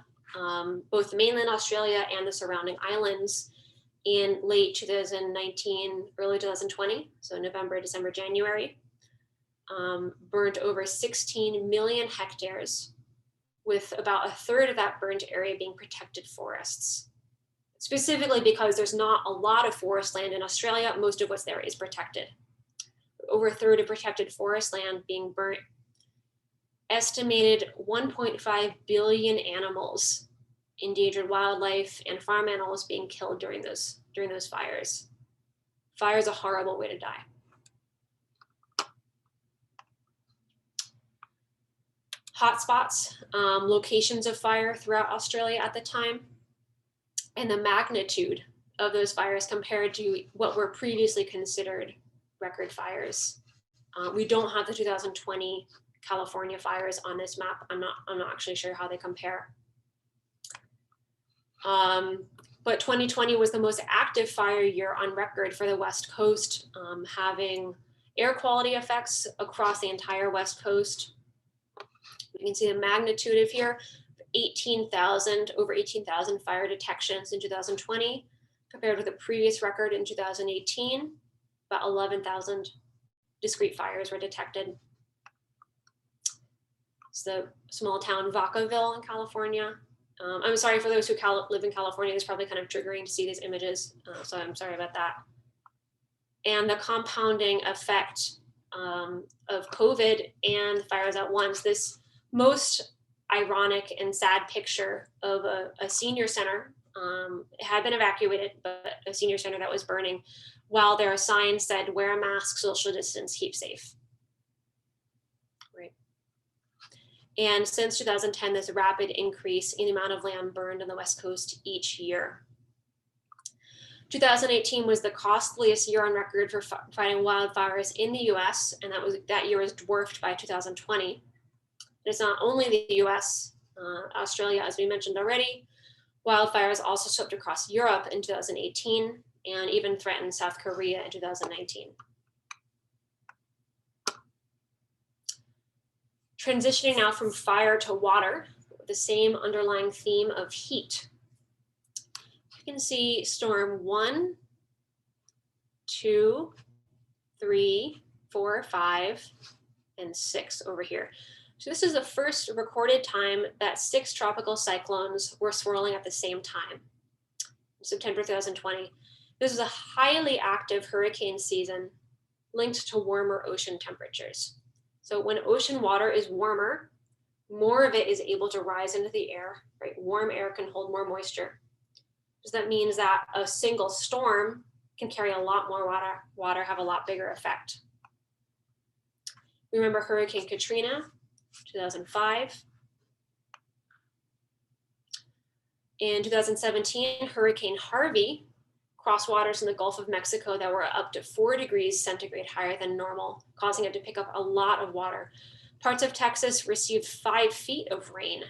both mainland Australia and the surrounding islands in late 2019, early 2020, so November, December, January, burned over 16 million hectares, with about a third of that burned area being protected forests. Specifically because there's not a lot of forest land in Australia, most of what's there is protected. Over a third of protected forest land being burnt. Estimated 1.5 billion animals, endangered wildlife, and farm animals being killed during those fires. Fire is a horrible way to die. Hotspots, locations of fire throughout Australia at the time, and the magnitude of those fires compared to what were previously considered record fires. We don't have the 2020 California fires on this map. I'm not actually sure how they compare. But 2020 was the most active fire year on record for the West Coast, having air quality effects across the entire West Coast. You can see the magnitude of here, over 18,000 fire detections in 2020, compared with the previous record in 2018, about 11,000 discrete fires were detected. It's the small town Vacaville in California. I'm sorry for those who live in California, it's probably kind of triggering to see these images, so I'm sorry about that. And the compounding effect of COVID and fires at once, this most ironic and sad picture of a senior center. It had been evacuated, but a senior center that was burning, while their sign said, "Wear a mask, social distance, keep safe." Right. And since 2010, there's a rapid increase in the amount of land burned on the West Coast each year. 2018 was the costliest year on record for fighting wildfires in the US, and that year was dwarfed by 2020. It's not only the US, Australia, as we mentioned already. Wildfires also swept across Europe in 2018 and even threatened South Korea in 2019. Transitioning now from fire to water, the same underlying theme of heat. You can see storm 1, 2, 3, 4, 5, and 6 over here. So this is the first recorded time that 6 tropical cyclones were swirling at the same time, September 2020. This is a highly active hurricane season linked to warmer ocean temperatures. So when ocean water is warmer, more of it is able to rise into the air, right? Warm air can hold more moisture. So that means that a single storm can carry a lot more water, have a lot bigger effect. Remember Hurricane Katrina, 2005. In 2017, Hurricane Harvey crossed waters in the Gulf of Mexico that were up to 4 degrees centigrade higher than normal, causing it to pick up a lot of water. Parts of Texas received 5 feet of rain,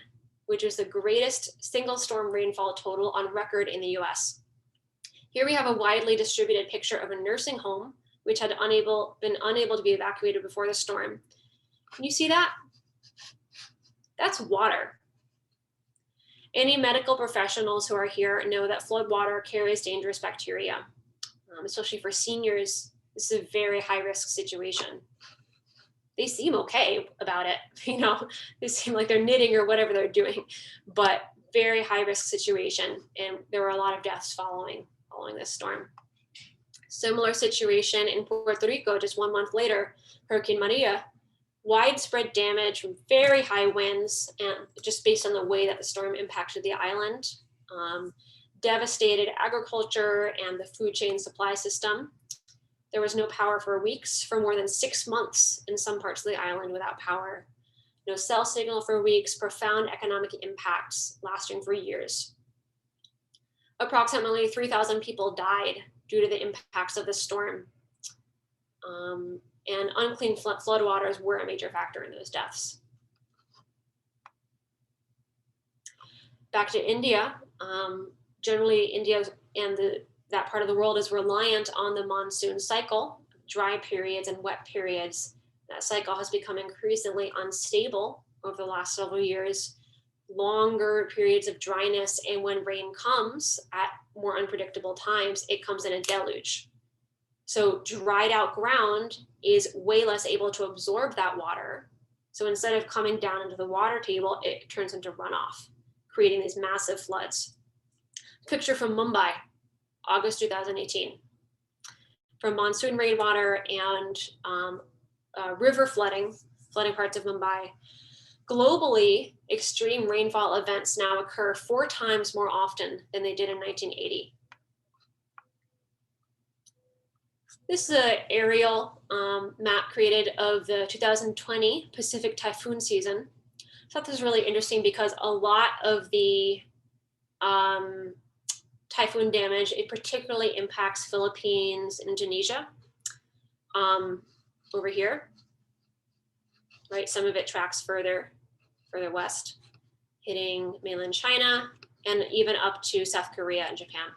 which is the greatest single storm rainfall total on record in the US. Here we have a widely distributed picture of a nursing home, which had been unable to be evacuated before the storm. Can you see that? That's water. Any medical professionals who are here know that flood water carries dangerous bacteria, especially for seniors. This is a very high risk situation. They seem okay about it, you know, they seem like they're knitting or whatever they're doing, but very high risk situation. And there were a lot of deaths following this storm. Similar situation in Puerto Rico, just 1 month later, Hurricane Maria, widespread damage from very high winds, and just based on the way that the storm impacted the island, devastated agriculture and the food chain supply system. There was no power for weeks, for more than 6 months in some parts of the island without power. No cell signal for weeks, profound economic impacts lasting for years. Approximately 3,000 people died due to the impacts of the storm. And unclean floodwaters were a major factor in those deaths. Back to India, generally India and that part of the world is reliant on the monsoon cycle, dry periods and wet periods. That cycle has become increasingly unstable over the last several years. Longer periods of dryness, and when rain comes at more unpredictable times, it comes in a deluge. So dried out ground is way less able to absorb that water. So instead of coming down into the water table, it turns into runoff, creating these massive floods. Picture from Mumbai, August 2018. From monsoon rainwater and river flooding parts of Mumbai. Globally, extreme rainfall events now occur 4 times more often than they did in 1980. This is an aerial map created of the 2020 Pacific typhoon season. I thought this was really interesting because a lot of the typhoon damage, it particularly impacts Philippines and Indonesia. Over here, right? Some of it tracks further west, hitting mainland China and even up to South Korea and Japan.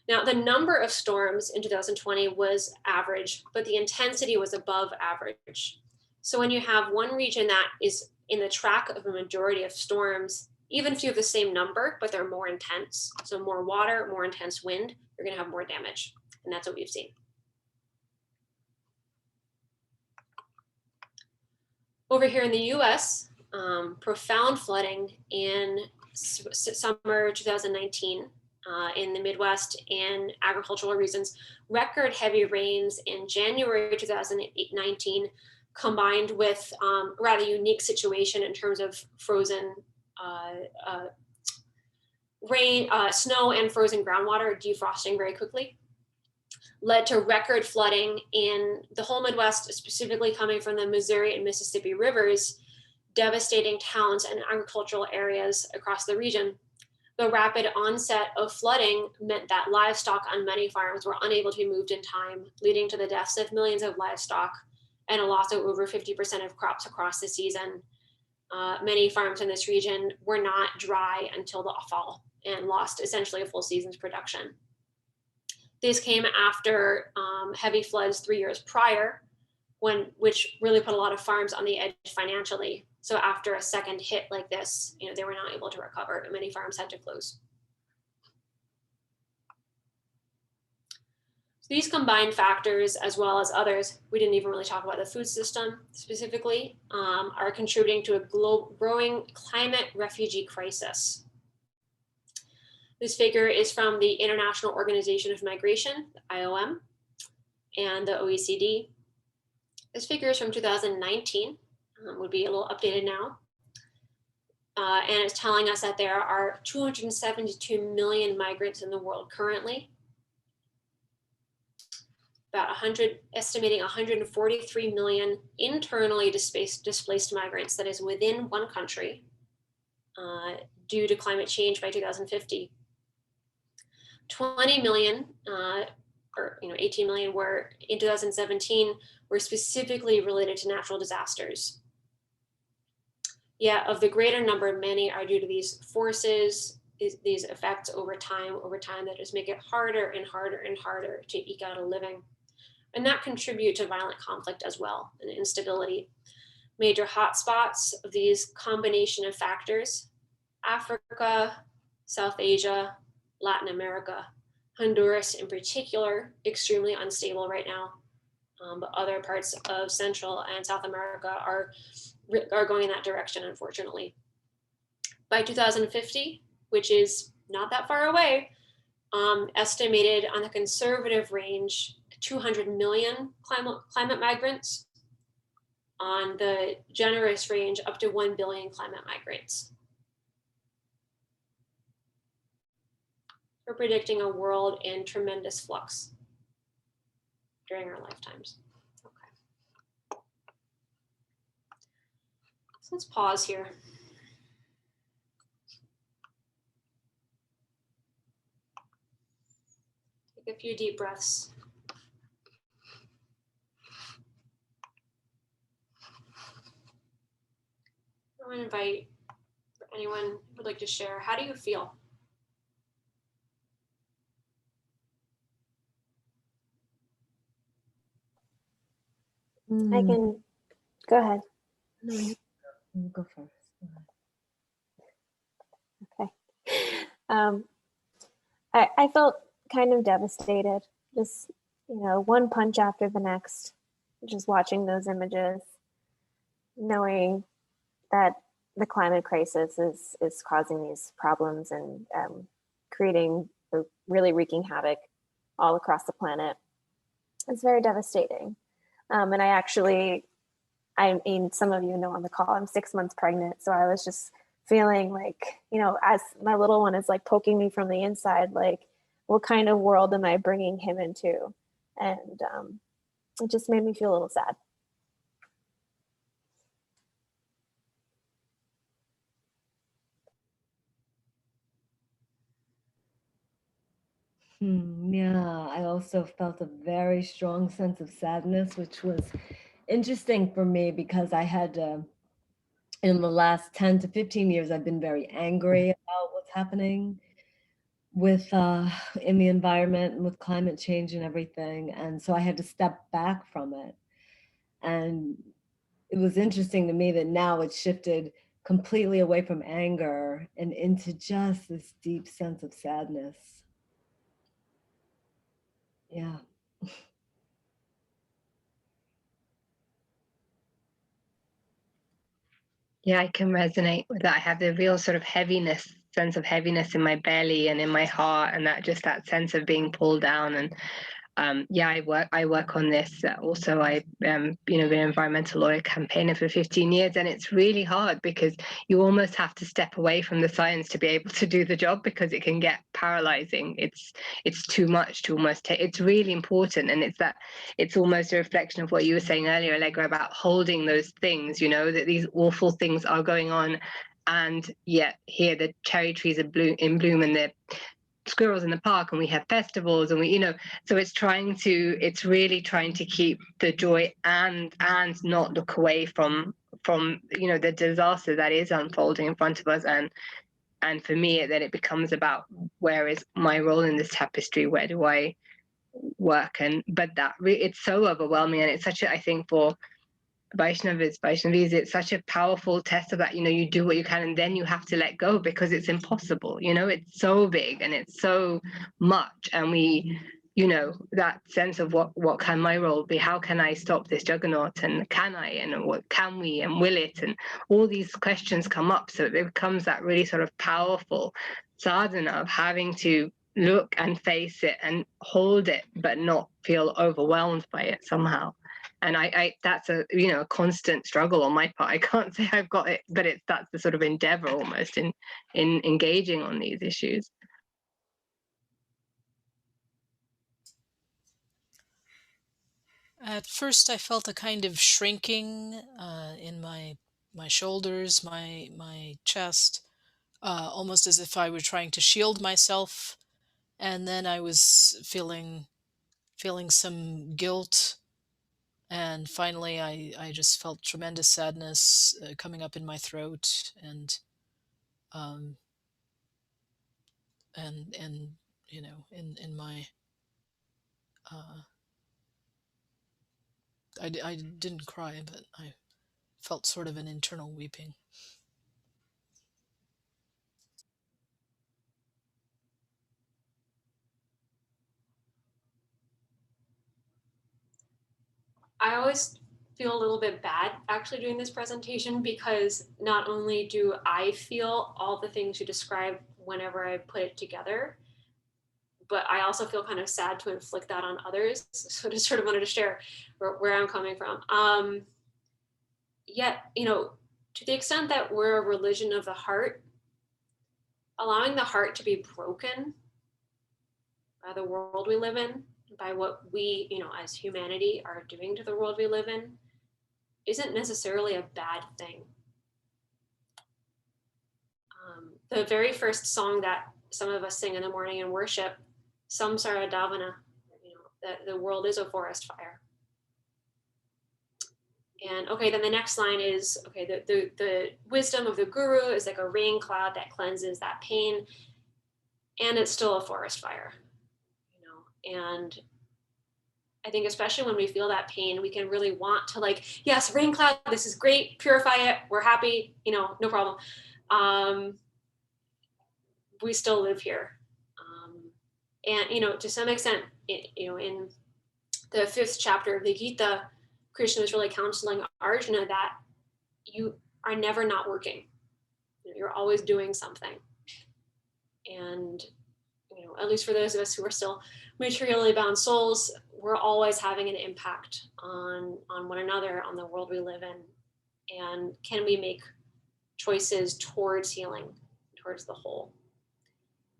Now, the number of storms in 2020 was average, but the intensity was above average. So when you have one region that is in the track of a majority of storms, even if you have the same number, but they're more intense, so more water, more intense wind, you're gonna have more damage. And that's what we've seen. Over here in the US, profound flooding in summer 2019 in the Midwest and agricultural regions, record heavy rains in January 2019, combined with a rather unique situation in terms of frozen rain, snow and frozen groundwater defrosting very quickly, led to record flooding in the whole Midwest, specifically coming from the Missouri and Mississippi rivers, devastating towns and agricultural areas across the region. The rapid onset of flooding meant that livestock on many farms were unable to be moved in time, leading to the deaths of millions of livestock and a loss of over 50% of crops across the season. Many farms in this region were not dry until the fall and lost essentially a full season's production. This came after heavy floods 3 years prior, which really put a lot of farms on the edge financially. So after a second hit like this, they were not able to recover, and many farms had to close. So these combined factors, as well as others, we didn't even really talk about the food system specifically, are contributing to a growing climate refugee crisis. This figure is from the International Organization of Migration, the IOM, and the OECD. This figure is from 2019, would be a little updated now. And it's telling us that there are 272 million migrants in the world currently. estimating 143 million internally displaced migrants, that is within one country, due to climate change by 2050. 20 million, or 18 million were in 2017 were specifically related to natural disasters. Yet of the greater number, many are due to these forces, these effects over time that just make it harder and harder and harder to eke out a living. And that contribute to violent conflict as well, and instability. Major hotspots of these combination of factors: Africa, South Asia, Latin America, Honduras in particular, extremely unstable right now. But other parts of Central and South America are going in that direction, unfortunately. By 2050, which is not that far away, estimated on the conservative range, 200 million climate migrants. On the generous range, up to 1 billion climate migrants. We're predicting a world in tremendous flux during our lifetimes. Okay. So let's pause here. Take a few deep breaths. I want to invite anyone who would like to share. How do you feel? I can go ahead. No, you go first. Okay. I felt kind of devastated, just, one punch after the next, just watching those images, knowing that the climate crisis is causing these problems and really wreaking havoc all across the planet. It's very devastating. And I mean, some of you know on the call, I'm 6 months pregnant. So I was just feeling like, as my little one is like poking me from the inside, like, what kind of world am I bringing him into? And it just made me feel a little sad. Yeah, I also felt a very strong sense of sadness, which was interesting for me because I had, in the last 10 to 15 years, I've been very angry about what's happening with in the environment and with climate change and everything. And so I had to step back from it. And it was interesting to me that now it's shifted completely away from anger and into just this deep sense of sadness. Yeah. Yeah, I can resonate with that. I have the real sort of sense of heaviness in my belly and in my heart, and that sense of being pulled down. And yeah, I work on this. Also, I been an environmental lawyer campaigner for 15 years, and it's really hard because you almost have to step away from the science to be able to do the job because it can get paralyzing. It's too much to almost take. It's really important, and it's almost a reflection of what you were saying earlier, Allegra, about holding those things. That these awful things are going on, and yet here the cherry trees are in bloom, and the squirrels in the park, and we have festivals, and so it's really trying to keep the joy and not look away from the disaster that is unfolding in front of us. And for me, then it becomes about, where is my role in this tapestry? Where do I work? But it's so overwhelming, and it's such I think for Vaishnavis, it's such a powerful test of that. You do what you can, and then you have to let go because it's impossible. It's so big and it's so much, and we, that sense of what can my role be? How can I stop this juggernaut? And can I? And what can we? And will it? And all these questions come up. So it becomes that really sort of powerful sadhana of having to look and face it and hold it, but not feel overwhelmed by it somehow. And I that's a constant struggle on my part. I can't say I've got it, but that's the sort of endeavor almost in engaging on these issues. At first, I felt a kind of shrinking in my shoulders, my chest, almost as if I were trying to shield myself. And then I was feeling some guilt, and finally, I just felt tremendous sadness coming up in my throat, um, and you know, in my I didn't cry, but I felt sort of an internal weeping. I always feel a little bit bad actually doing this presentation, because not only do I feel all the things you describe whenever I put it together, but I also feel kind of sad to inflict that on others. So just sort of wanted to share where I'm coming from. Yet, you know, to the extent that we're a religion of the heart, allowing the heart to be broken by the world we live in, by what we, you know, as humanity are doing to the world we live in, isn't necessarily a bad thing. The very first song that some of us sing in the morning in worship, Samsara Davana, you know, that the world is a forest fire. And okay, then the next line is, okay, the wisdom of the guru is like a rain cloud that cleanses that pain, and it's still a forest fire, you know. And I think especially when we feel that pain, we can really want to, like, yes, rain cloud, this is great, purify it, we're happy, you know, no problem. We still live here. And, you know, to some extent, you know, in the 5th chapter of the Gita, Krishna is really counseling Arjuna that you are never not working. You know, you're always doing something. And, you know, at least for those of us who are still materially bound souls, we're always having an impact on one another, on the world we live in. And can we make choices towards healing, towards the whole?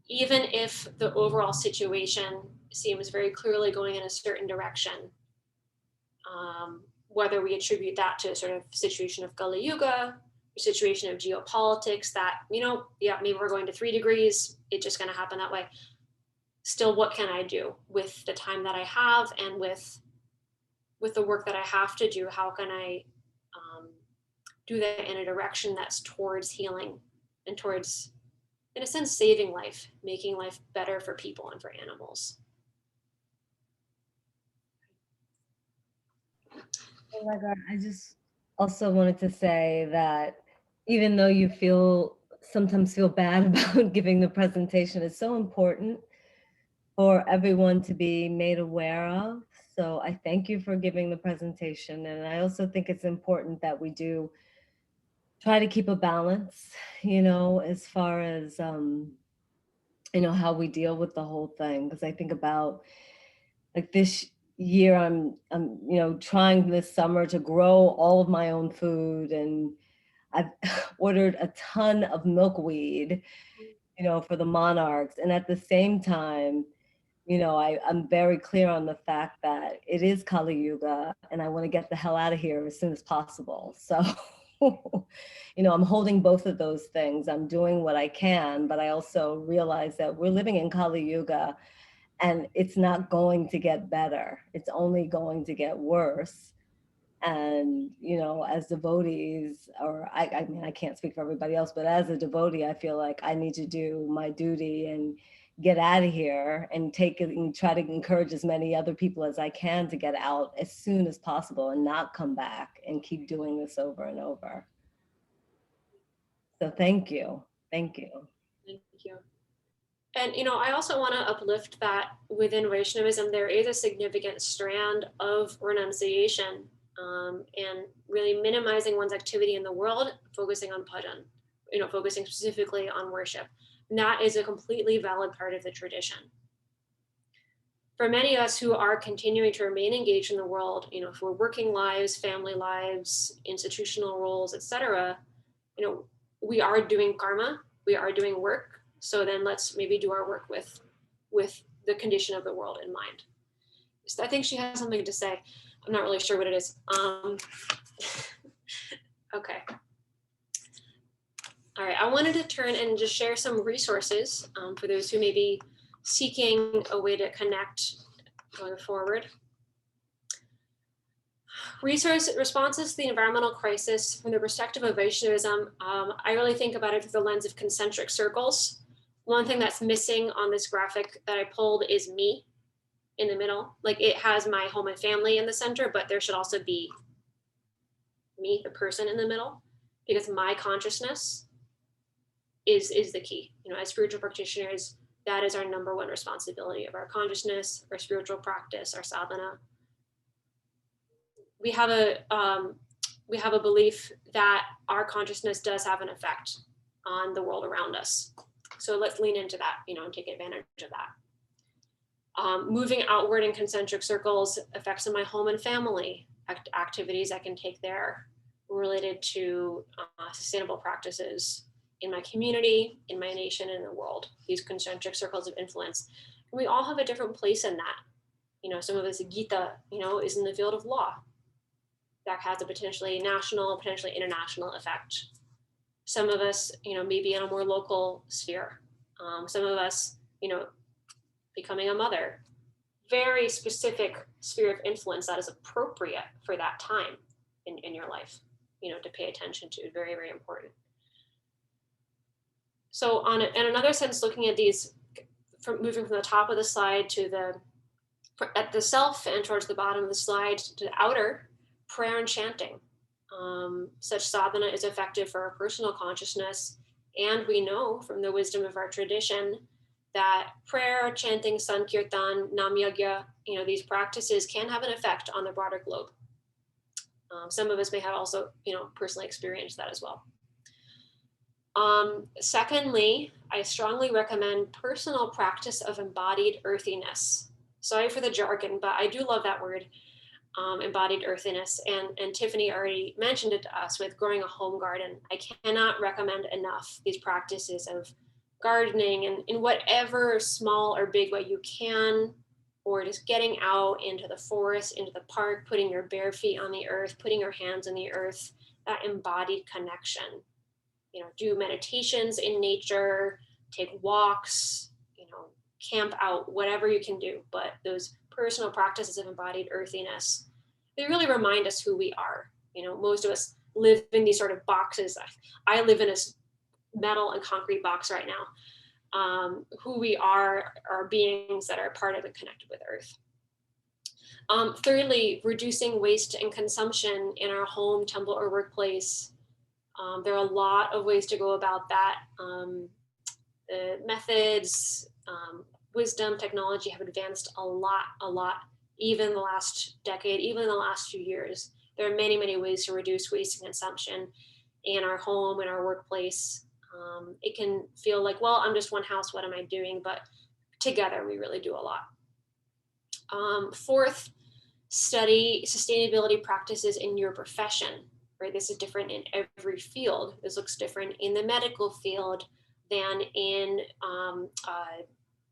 Even if the overall situation seems very clearly going in a certain direction, whether we attribute that to a sort of situation of Kali Yuga, a situation of geopolitics that, you know, yeah, maybe we're going to 3 degrees, it's just going to happen that way. Still, what can I do with the time that I have, and with the work that I have to do? How can I do that in a direction that's towards healing and towards, in a sense, saving life, making life better for people and for animals? Allegra, I just also wanted to say that even though you sometimes feel bad about giving the presentation, it's so important for everyone to be made aware of. So I thank you for giving the presentation. And I also think it's important that we do try to keep a balance, you know, as far as, you know, how we deal with the whole thing. Because I think about, like, this year, I'm, you know, trying this summer to grow all of my own food, and I've ordered a ton of milkweed, you know, for the monarchs. And at the same time, you know, I'm very clear on the fact that it is Kali Yuga, and I want to get the hell out of here as soon as possible. So, you know, I'm holding both of those things. I'm doing what I can, but I also realize that we're living in Kali Yuga, and it's not going to get better. It's only going to get worse. And, you know, as devotees, or I mean, I can't speak for everybody else, but as a devotee, I feel like I need to do my duty and get out of here and take it and try to encourage as many other people as I can to get out as soon as possible and not come back and keep doing this over and over. So thank you. Thank you. Thank you. And, you know, I also want to uplift that within Vaishnavism, there is a significant strand of renunciation, and really minimizing one's activity in the world, focusing on bhajan, you know, focusing specifically on worship. And that is a completely valid part of the tradition. For many of us who are continuing to remain engaged in the world, you know, for working lives, family lives, institutional roles, etc., you know, we are doing karma, we are doing work. So then let's maybe do our work with the condition of the world in mind. So I think she has something to say. I'm not really sure what it is. Okay. All right, I wanted to turn and just share some resources for those who may be seeking a way to connect going forward. Responses to the environmental crisis from the perspective of Vaishnavism, I really think about it through the lens of concentric circles. One thing that's missing on this graphic that I pulled is me in the middle. Like, it has my home and family in the center, but there should also be me, the person, in the middle, because my consciousness is the key. You know, as spiritual practitioners, that is our number one responsibility of our consciousness, our spiritual practice, our sadhana. We have a belief that our consciousness does have an effect on the world around us. So let's lean into that, you know, and take advantage of that. Moving outward in concentric circles, effects on my home and family, activities I can take there related to sustainable practices in my community, in my nation, and in the world, these concentric circles of influence. And we all have a different place in that. You know, some of us, Gita, you know, is in the field of law. That has a potentially national, potentially international effect. Some of us, you know, maybe in a more local sphere. Some of us, you know, becoming a mother. Very specific sphere of influence that is appropriate for that time in your life, you know, to pay attention to. Very, very important. So in another sense, looking at these, moving from the top of the slide to at the self and towards the bottom of the slide to the outer, prayer and chanting. Such sadhana is effective for our personal consciousness. And we know from the wisdom of our tradition that prayer, chanting, sankirtan, namyagya, you know, these practices can have an effect on the broader globe. Some of us may have also, you know, personally experienced that as well. Secondly, I strongly recommend personal practice of embodied earthiness. Sorry for the jargon, but I do love that word, embodied earthiness. And Tiffany already mentioned it to us with growing a home garden. I cannot recommend enough these practices of gardening and in whatever small or big way you can, or just getting out into the forest, into the park, putting your bare feet on the earth, putting your hands in the earth, that embodied connection. You know, do meditations in nature, take walks, you know, camp out, whatever you can do. But those personal practices of embodied earthiness, they really remind us who we are. You know, most of us live in these sort of boxes. I live in a metal and concrete box right now. Who we are beings that are part of and connected with earth. Thirdly, reducing waste and consumption in our home, temple, or workplace. There are a lot of ways to go about that. The methods, wisdom, technology have advanced a lot, even in the last decade, even in the last few years. There are many, many ways to reduce waste and consumption in our home, in our workplace. It can feel like, well, I'm just one house, what am I doing? But together we really do a lot. Fourth, study sustainability practices in your profession. Right? This is different in every field. This looks different in the medical field than in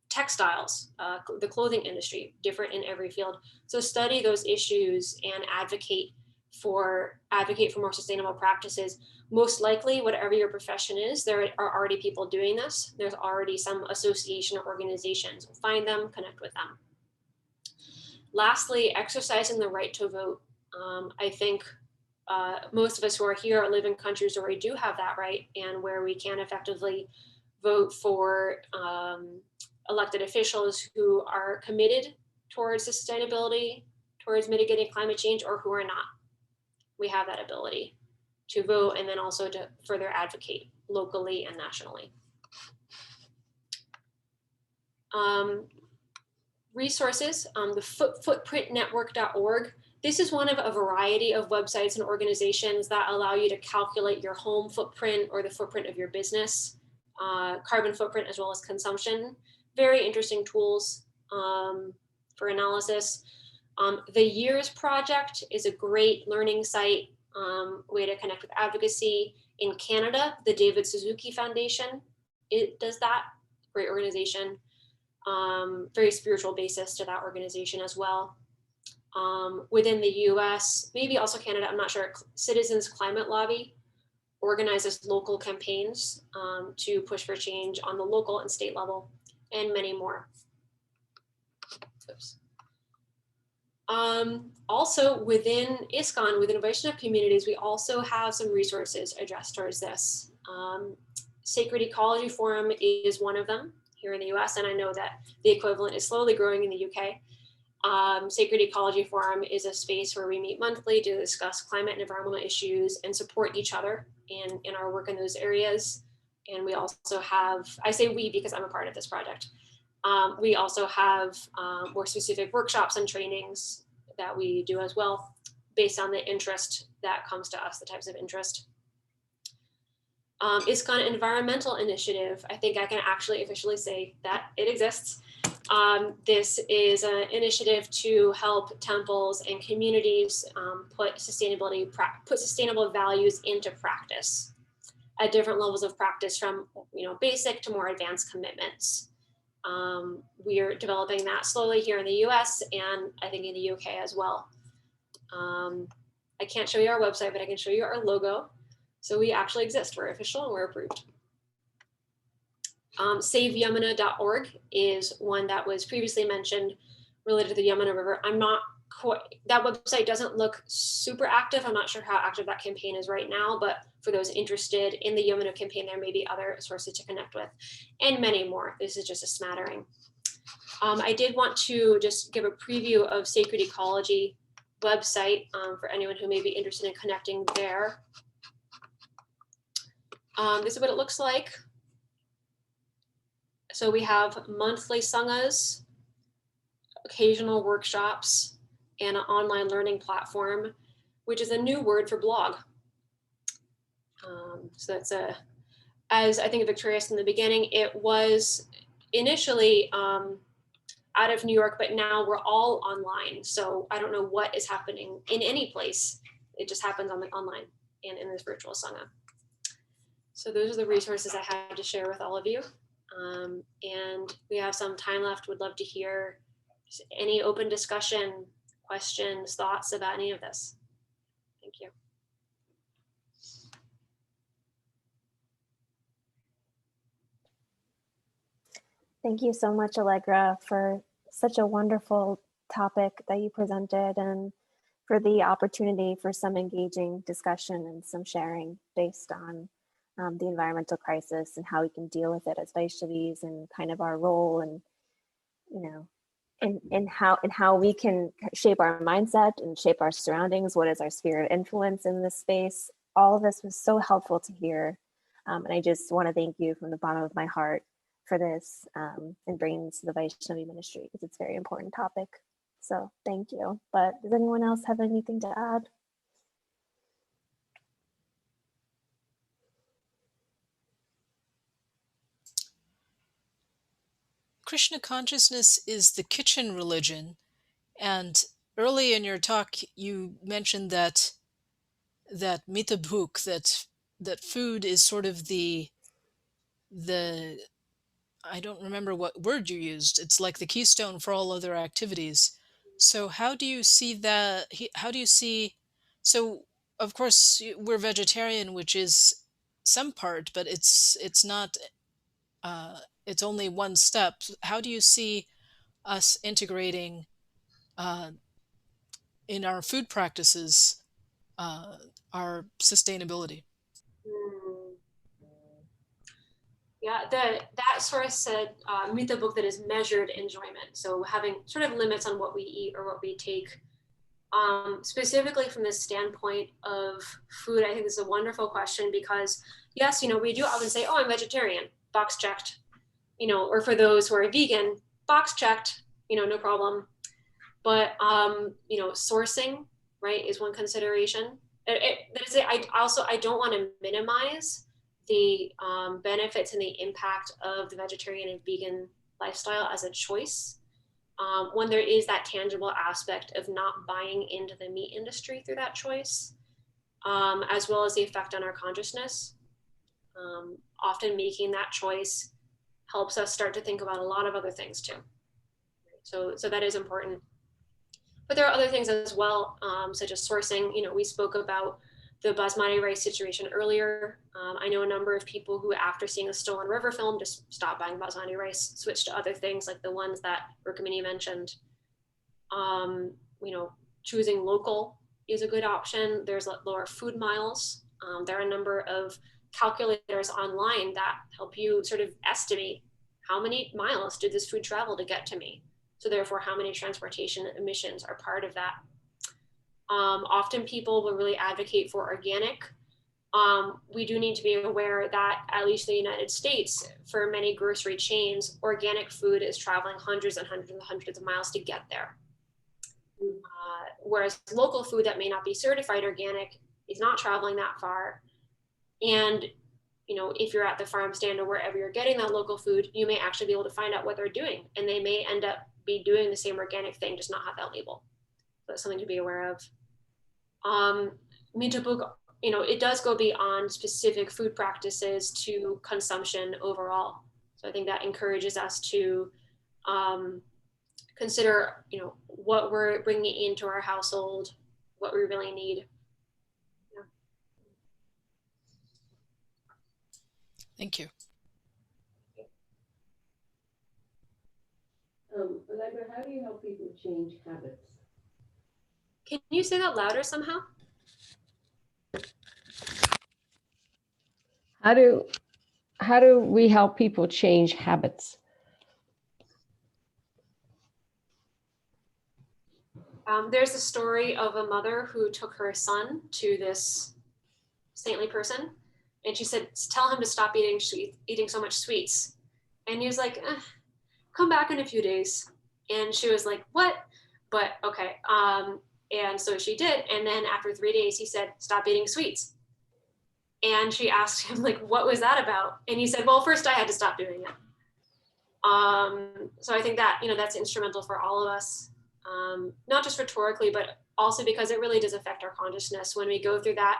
textiles, the clothing industry, different in every field. So study those issues and advocate for more sustainable practices. Most likely, whatever your profession is, there are already people doing this. There's already some association or organizations. Find them, connect with them. Lastly, exercising the right to vote. I think most of us who are here live in countries where we do have that right and where we can effectively vote for elected officials who are committed towards sustainability, towards mitigating climate change, or who are not. We have that ability to vote and then also to further advocate locally and nationally. Resources, the Footprintnetwork.org. This is one of a variety of websites and organizations that allow you to calculate your home footprint or the footprint of your business, carbon footprint as well as consumption. Very interesting tools for analysis. The Years Project is a great learning site, way to connect with advocacy. In Canada, the David Suzuki Foundation, it does that, great organization. Very spiritual basis to that organization as well. Within the US, maybe also Canada, I'm not sure, Citizens Climate Lobby organizes local campaigns to push for change on the local and state level, and many more. Oops. Also within ISKCON, within Vaishnava communities, we also have some resources addressed towards this. Sacred Ecology Forum is one of them here in the US, and I know that the equivalent is slowly growing in the UK. Sacred Ecology Forum is a space where we meet monthly to discuss climate and environmental issues and support each other in our work in those areas. And we also have, I say we because I'm a part of this project. We also have more specific workshops and trainings that we do as well, based on the interest that comes to us, the types of interest. ISKCON Environmental Initiative, I think I can actually officially say that it exists. This is an initiative to help temples and communities put sustainable values into practice at different levels of practice, from basic to more advanced commitments. We are developing that slowly here in the US and I think in the UK as well. I can't show you our website, but I can show you our logo. So we actually exist, we're official and we're approved. SaveYamuna.org is one that was previously mentioned related to the Yamana River. I'm not quite, that website doesn't look super active. I'm not sure how active that campaign is right now, but for those interested in the Yamuna campaign, there may be other sources to connect with and many more. This is just a smattering. I did want to just give a preview of Sacred Ecology website for anyone who may be interested in connecting there. This is what it looks like. So we have monthly sanghas, occasional workshops, and an online learning platform, which is a new word for blog. So that's as I think Victoria said in the beginning, it was initially out of New York, but now we're all online. So I don't know what is happening in any place. It just happens on the online and in this virtual sangha. So those are the resources I had to share with all of you. And we have some time left. Would love to hear any open discussion, questions, thoughts about any of this. Thank you. Thank you so much, Allegra, for such a wonderful topic that you presented, and for the opportunity for some engaging discussion and some sharing based on the environmental crisis and how we can deal with it as Vaishnavis, and kind of our role, and and how we can shape our mindset and shape our surroundings. What is our sphere of influence in this space? All of this was so helpful to hear, and I just want to thank you from the bottom of my heart for this and bringing this to the Vaishnavi ministry, because it's a very important topic. So thank you. But does anyone else have anything to add? Krishna consciousness is the kitchen religion. And early in your talk, you mentioned that mita bhuk, that food is sort of the I don't remember what word you used. It's like the keystone for all other activities. So how do you see that? How do you see? So of course we're vegetarian, which is some part, but it's not. It's only one step. How do you see us integrating in our food practices our sustainability? Yeah, that source said, read the book that is measured enjoyment. So having sort of limits on what we eat or what we take. Specifically from the standpoint of food, I think this is a wonderful question, because yes, we do often say, oh, I'm vegetarian, box checked, or for those who are vegan, box checked, no problem. But, sourcing, right, is one consideration. I don't want to minimize the benefits and the impact of the vegetarian and vegan lifestyle as a choice, when there is that tangible aspect of not buying into the meat industry through that choice, as well as the effect on our consciousness. Often making that choice helps us start to think about a lot of other things too. So that is important. But there are other things as well, such as sourcing. We spoke about the basmati rice situation earlier. I know a number of people who, after seeing a Stolen River film, just stopped buying basmati rice, switched to other things like the ones that Rukmini mentioned. Choosing local is a good option. There's lower food miles. There are a number of calculators online that help you sort of estimate how many miles did this food travel to get to me. So therefore, how many transportation emissions are part of that. Often people will really advocate for organic. We do need to be aware that, at least in the United States, for many grocery chains, organic food is traveling hundreds and hundreds and hundreds of miles to get there. Whereas local food that may not be certified organic is not traveling that far. And if you're at the farm stand or wherever you're getting that local food, you may actually be able to find out what they're doing, and they may end up be doing the same organic thing, just not have that label. So that's something to be aware of. It does go beyond specific food practices to consumption overall. So I think that encourages us to consider, what we're bringing into our household, what we really need. Yeah. Thank you. Allegra, how do you help people change habits? Can you say that louder somehow? How do we help people change habits? There's a story of a mother who took her son to this saintly person, and she said, tell him to stop eating so much sweets. And he was like, come back in a few days. And she was like, what? But okay. And so she did. And then after 3 days, he said, stop eating sweets. And she asked him, like, what was that about? And he said, well, first I had to stop doing it. So I think that, that's instrumental for all of us. Not just rhetorically, but also because it really does affect our consciousness. When we go through that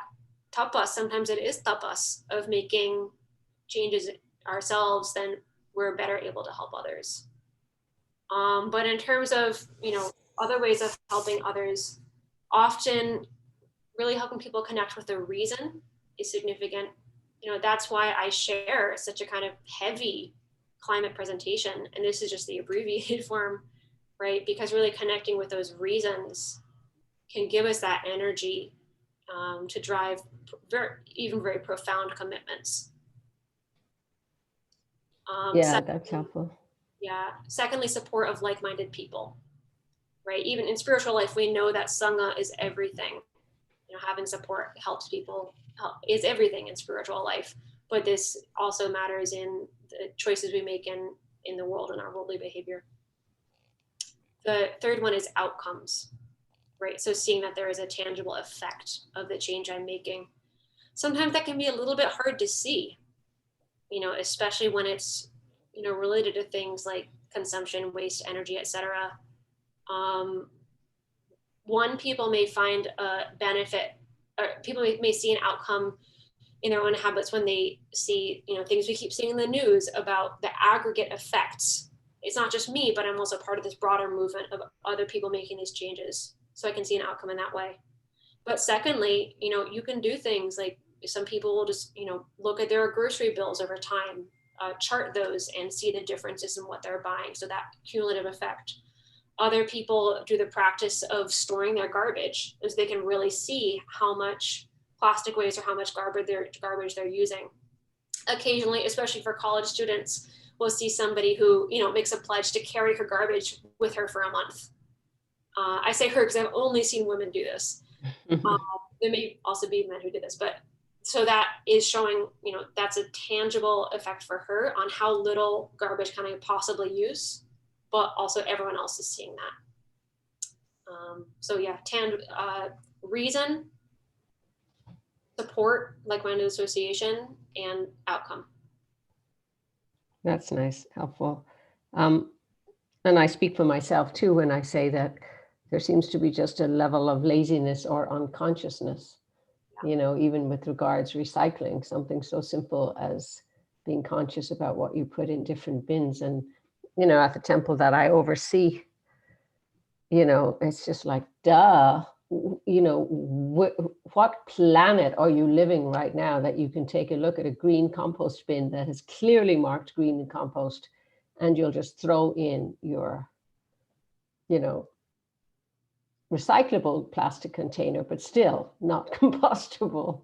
tapas, sometimes it is tapas of making changes ourselves, then we're better able to help others. But in terms of, other ways of helping others, often really helping people connect with the reason is significant. That's why I share such a kind of heavy climate presentation. And this is just the abbreviated form, right? Because really connecting with those reasons can give us that energy to drive very profound commitments. That's helpful. Yeah. Secondly, support of like-minded people, right? Even in spiritual life, we know that Sangha is everything. Having support helps people, is everything in spiritual life. But this also matters in the choices we make in the world and our worldly behavior. The third one is outcomes, right? So seeing that there is a tangible effect of the change I'm making. Sometimes that can be a little bit hard to see, especially when it's, related to things like consumption, waste, energy, etc. People may find a benefit, or people may see an outcome in their own habits when they see, things we keep seeing in the news about the aggregate effects. It's not just me, but I'm also part of this broader movement of other people making these changes. So I can see an outcome in that way. But secondly, you can do things like some people will just, look at their grocery bills over time, chart those and see the differences in what they're buying. So that cumulative effect. Other people do the practice of storing their garbage, as they can really see how much plastic waste or how much garbage they're using. Occasionally, especially for college students, we'll see somebody who, makes a pledge to carry her garbage with her for a month. I say her because I've only seen women do this. There may also be men who do this, but so that is showing, that's a tangible effect for her on how little garbage can I possibly use, but also everyone else is seeing that. So yeah, reason, support, like-minded association, and outcome. That's nice, helpful. And I speak for myself too when I say that there seems to be just a level of laziness or unconsciousness, even with regards recycling, something so simple as being conscious about what you put in different bins. And, at the temple that I oversee, you know, it's just like, duh, you know, what planet are you living right now that you can take a look at a green compost bin that is clearly marked green compost, and you'll just throw in your, you know, recyclable plastic container, but still not compostable.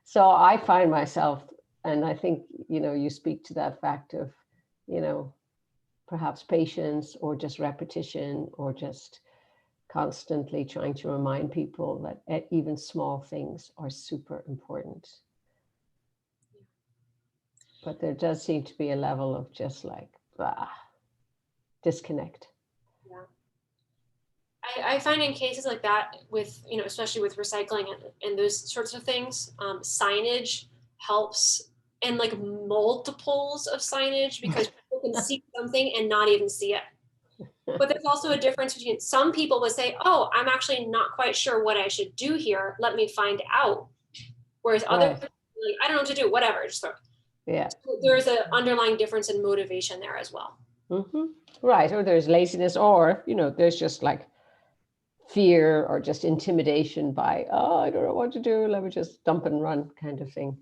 So I find myself, and I think, you know, you speak to that fact of, you know, perhaps patience or just repetition or just constantly trying to remind people that even small things are super important. But there does seem to be a level of just like, disconnect. Yeah. I find in cases like that with, you know, especially with recycling and those sorts of things, signage helps, and like multiples of signage, because people can see something and not even see it. But there's also a difference between, some people would say, oh, I'm actually not quite sure what I should do here. Let me find out. Whereas other people, like, I don't know what to do, whatever. Just throw. Yeah. So there's an underlying difference in motivation there as well. Mm-hmm. Right. Or there's laziness, or, you know, there's just like fear or just intimidation by, oh, I don't know what to do, let me just dump and run kind of thing.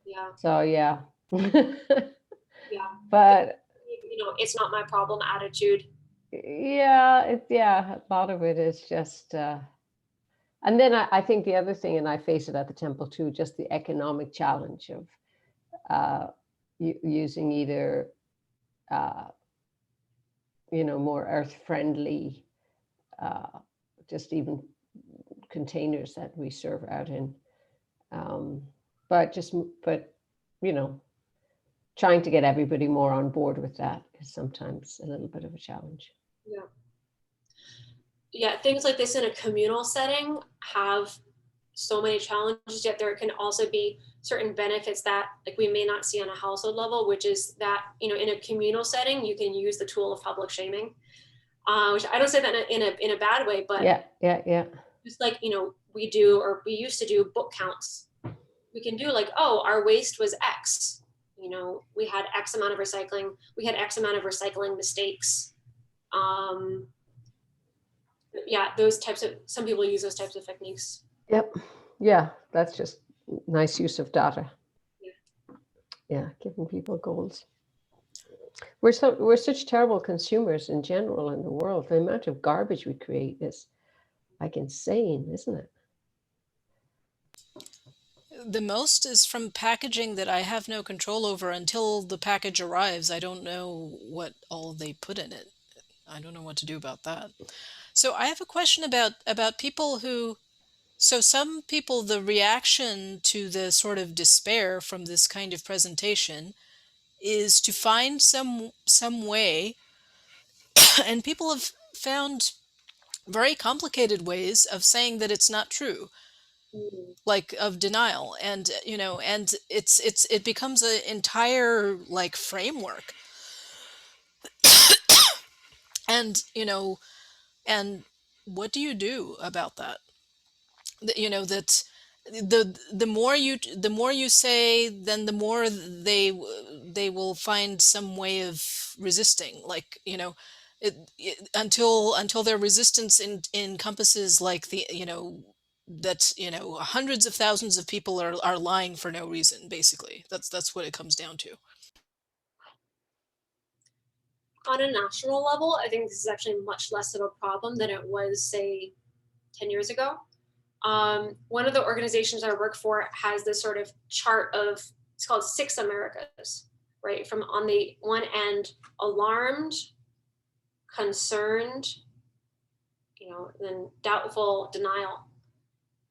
Yeah. So yeah. Yeah. But you know, it's not my problem attitude. Yeah, a lot of it is just, and then I think the other thing, and I face it at the temple too, just the economic challenge of using either, you know, more earth-friendly, just even containers that we serve out in, but you know, trying to get everybody more on board with that is sometimes a little bit of a challenge. Yeah. Yeah, things like this in a communal setting have so many challenges, yet there can also be certain benefits that like we may not see on a household level, which is that, you know, in a communal setting, you can use the tool of public shaming, which I don't say that in a bad way, but yeah. Just like, you know, we used to do book counts. We can do like, oh, our waste was X. You know, we had X amount of recycling. We had X amount of recycling mistakes. Yeah, some people use those types of techniques. Yep. Yeah, that's just nice use of data. Yeah, giving people goals. We're such terrible consumers in general in the world. The amount of garbage we create is like insane, isn't it? The most is from packaging that I have no control over until the package arrives. I don't know what all they put in it. I don't know what to do about that. So I have a question about people who, so some people, the reaction to the sort of despair from this kind of presentation is to find some way, and people have found very complicated ways of saying that it's not true, like of denial, and you know, and it becomes an entire like framework, and you know, and what do you do about that? You know, that the more you say, then the more they will find some way of resisting, like, you know, until their resistance encompasses like the, you know, that, you know, hundreds of thousands of people are lying for no reason, basically. That's what it comes down to. On a national level, I think this is actually much less of a problem than it was, say, 10 years ago. One of the organizations I work for has this sort of chart of, it's called 6 Americas, right? From on the one end, alarmed, concerned, you know, then doubtful, denial.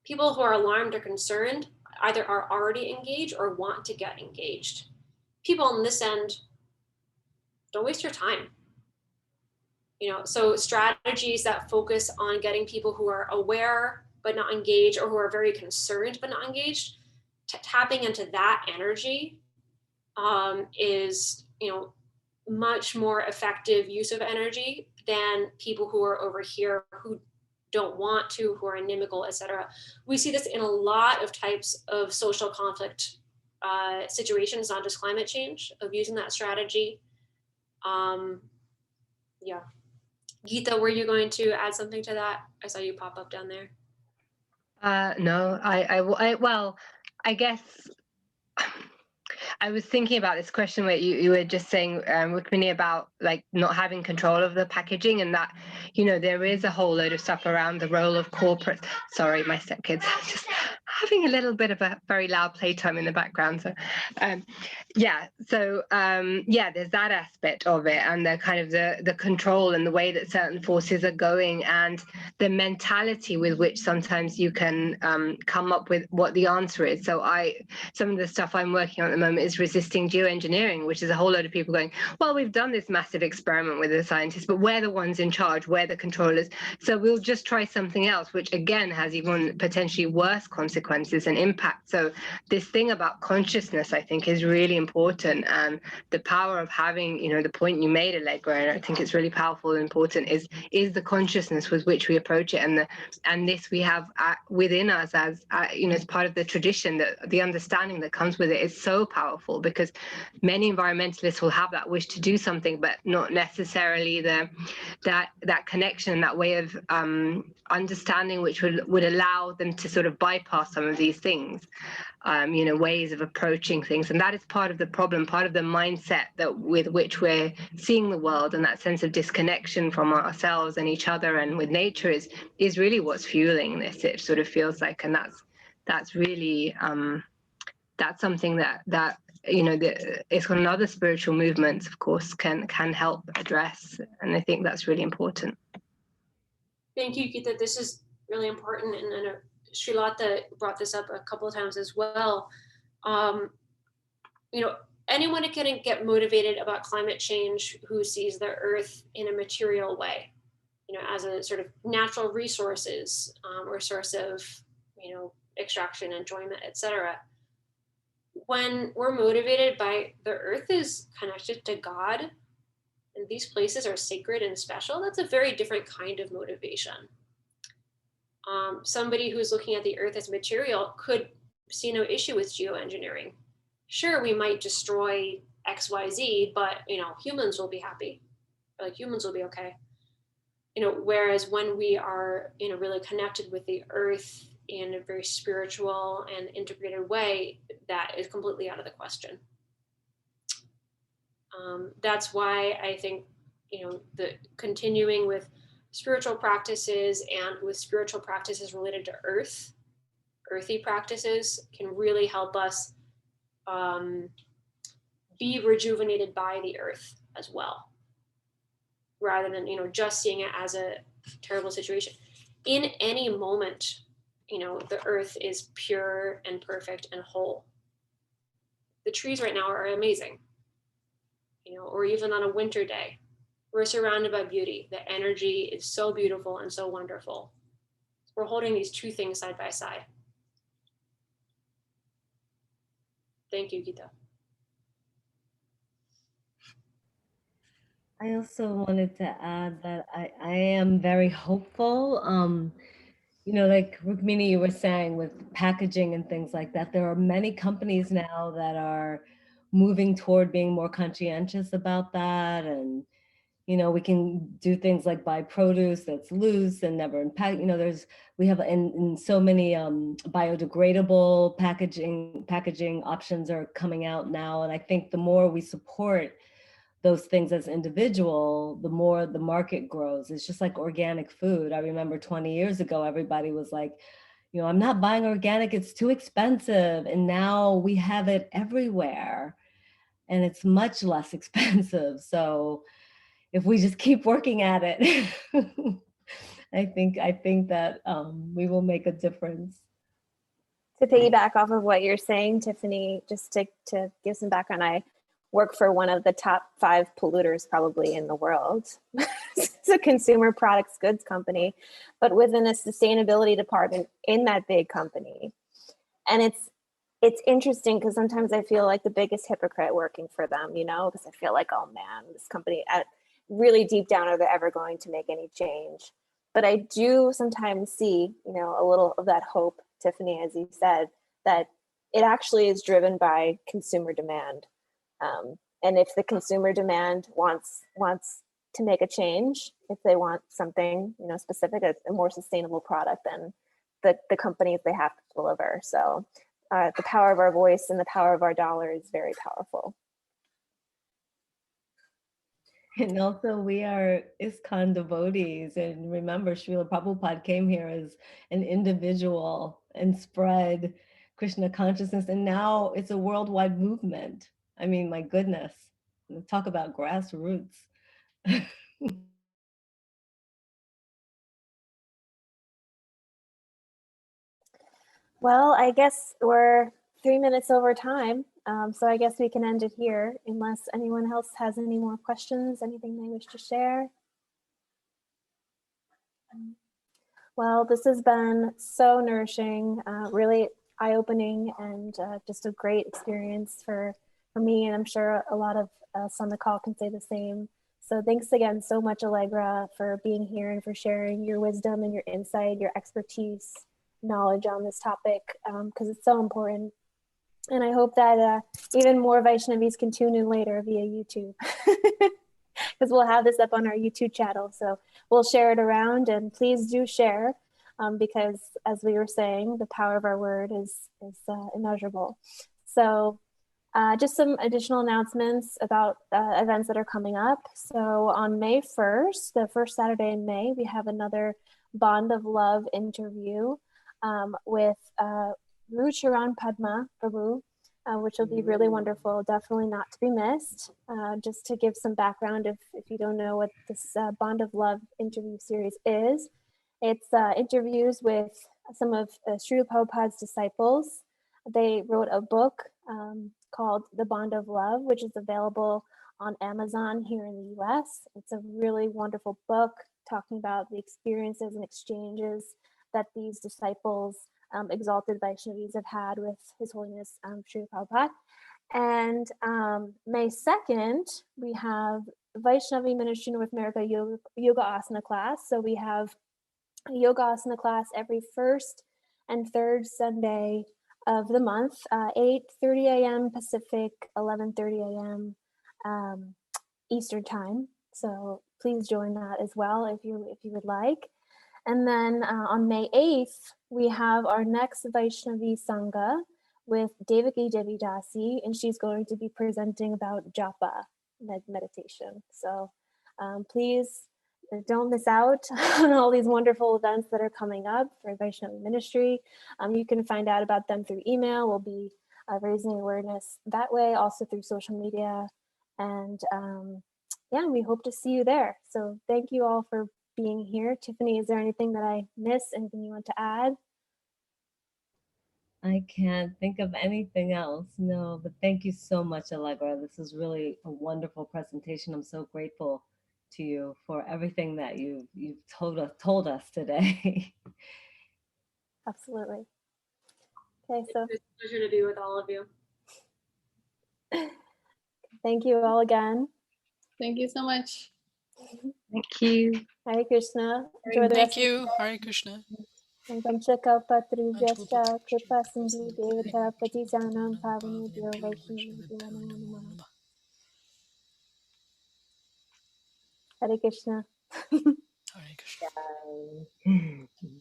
People who are alarmed or concerned either are already engaged or want to get engaged. People on this end, don't waste your time. You know, so strategies that focus on getting people who are aware but not engaged, or who are very concerned but not engaged, tapping into that energy is, you know, much more effective use of energy than people who are over here who don't want to, who are inimical, etc. We see this in a lot of types of social conflict situations, not just climate change, of using that strategy. Yeah. Geeta, were you going to add something to that? I saw you pop up down there. No, well, I guess I was thinking about this question where you were just saying, Rukmini, about like not having control of the packaging, and that, you know, there is a whole load of stuff around the role of corporate. Sorry, my stepkids just having a little bit of a very loud playtime in the background. So, yeah, there's that aspect of it, and the kind of the control and the way that certain forces are going, and the mentality with which sometimes you can come up with what the answer is. So some of the stuff I'm working on at the moment is resisting geoengineering, which is a whole load of people going, well, we've done this massive experiment with the scientists, but we're the ones in charge, we're the controllers. So we'll just try something else, which again has even potentially worse consequences and impact. So this thing about consciousness, I think, is really important. And the power of having, you know, the point you made, Allegra, and I think it's really powerful and important, is the consciousness with which we approach it, and this we have within us as you know, as part of the tradition, that the understanding that comes with it is so powerful, because many environmentalists will have that wish to do something, but not necessarily that connection, that way of understanding which would allow them to sort of bypass some of these things, you know, ways of approaching things. And that is part of the problem, part of the mindset that with which we're seeing the world, and that sense of disconnection from ourselves and each other and with nature is really what's fueling this, it sort of feels like. And that's really that's something that you know, it's on other spiritual movements, of course, can help address, and I think that's really important. Thank you, Geeta. This is really important, and Srilata brought this up a couple of times as well. You know, anyone can get motivated about climate change who sees the earth in a material way, you know, as a sort of natural resources or source of, you know, extraction, enjoyment, etc. When we're motivated by the earth is connected to God, and these places are sacred and special, that's a very different kind of motivation. Somebody who's looking at the earth as material could see no issue with geoengineering. Sure, we might destroy XYZ, but, you know, humans will be happy, like humans will be okay. You know, whereas when we are, you know, really connected with the earth in a very spiritual and integrated way, that is completely out of the question. That's why I think, you know, the continuing with spiritual practices and with spiritual practices related to earthy practices can really help us be rejuvenated by the earth as well, rather than, you know, just seeing it as a terrible situation. In any moment, you know, the earth is pure and perfect and whole. The trees right now are amazing, you know, or even on a winter day, we're surrounded by beauty. The energy is so beautiful and so wonderful. We're holding these two things side by side. Thank you, Geeta. I also wanted to add that I am very hopeful. You know, like Rukmini, you were saying with packaging and things like that, there are many companies now that are moving toward being more conscientious about that. And, you know, we can do things like buy produce that's loose and never impact, you know, we have in so many biodegradable packaging options are coming out now. And I think the more we support those things as individual, the more the market grows. It's just like organic food. I remember 20 years ago, everybody was like, you know, I'm not buying organic, it's too expensive. And now we have it everywhere and it's much less expensive. So if we just keep working at it, I think that we will make a difference. To piggyback off of what you're saying, Tiffany, just to give some background, I work for one of the top 5 polluters probably in the world. It's a consumer products goods company, but within a sustainability department in that big company. And it's interesting because sometimes I feel like the biggest hypocrite working for them, you know, because I feel like, oh man, this company, really deep down, are they ever going to make any change? But I do sometimes see, you know, a little of that hope, Tiffany, as you said, that it actually is driven by consumer demand. And if the consumer demand wants to make a change if they want something, you know, specific, a more sustainable product than the companies they have to deliver. So the power of our voice and the power of our dollar is very powerful. And also we are ISKCON devotees. And remember, Srila Prabhupada came here as an individual and spread Krishna consciousness. And now it's a worldwide movement. I mean, my goodness, talk about grassroots. Well, I guess we're 3 minutes over time. So I guess we can end it here unless anyone else has any more questions, anything they wish to share. Well, this has been so nourishing, really eye-opening, and just a great experience for me, and I'm sure a lot of us on the call can say the same. So thanks again so much, Allegra, for being here and for sharing your wisdom and your insight, your expertise, knowledge on this topic, because it's so important. And I hope that even more Vaishnavis can tune in later via YouTube, because we'll have this up on our YouTube channel. So we'll share it around, and please do share, because as we were saying, the power of our word is immeasurable. So just some additional announcements about events that are coming up. So on May 1st, the first Saturday in May, we have another Bond of Love interview with Rucharan Padma Prabhu, which will be really wonderful, definitely not to be missed. Just to give some background, if you don't know what this Bond of Love interview series is, it's interviews with some of Srila Prabhupada's disciples. They wrote a book called The Bond of Love, which is available on Amazon here in the US. It's a really wonderful book talking about the experiences and exchanges that these disciples, exalted Vaishnavis, have had with His Holiness Srila Prabhupada. And May 2nd, we have Vaishnavi Ministry North America Yoga Asana class. So we have a Yoga Asana class every first and third Sunday of the month, 8:30 a.m. Pacific, 11:30 a.m. Eastern time. So please join that as well if you would like. And then on May 8th, we have our next Vaishnavi Sangha with Devaki Devi Dasi, and she's going to be presenting about japa meditation. So please don't miss out on all these wonderful events that are coming up for Vaishnavi Ministry. You can find out about them through email. We'll be raising awareness that way, also through social media. And yeah, we hope to see you there. So thank you all for being here. Tiffany, is there anything that I missed? Anything you want to add? I can't think of anything else. No, but thank you so much, Allegra. This is really a wonderful presentation. I'm so grateful to you for everything that you've told us today. Absolutely. Okay, so It's a pleasure to be with all of you. thank you all again. Thank you so much. Thank you. Hare Krishna. Enjoy the Thank rest you. Hare Krishna. of Panchakalpatarubhyascha Kripa Sindhu Devata Patitanam Pavanebhyo Vaishnavibhyo Namo Namaha. Hare Krishna. Hare Krishna. Bye.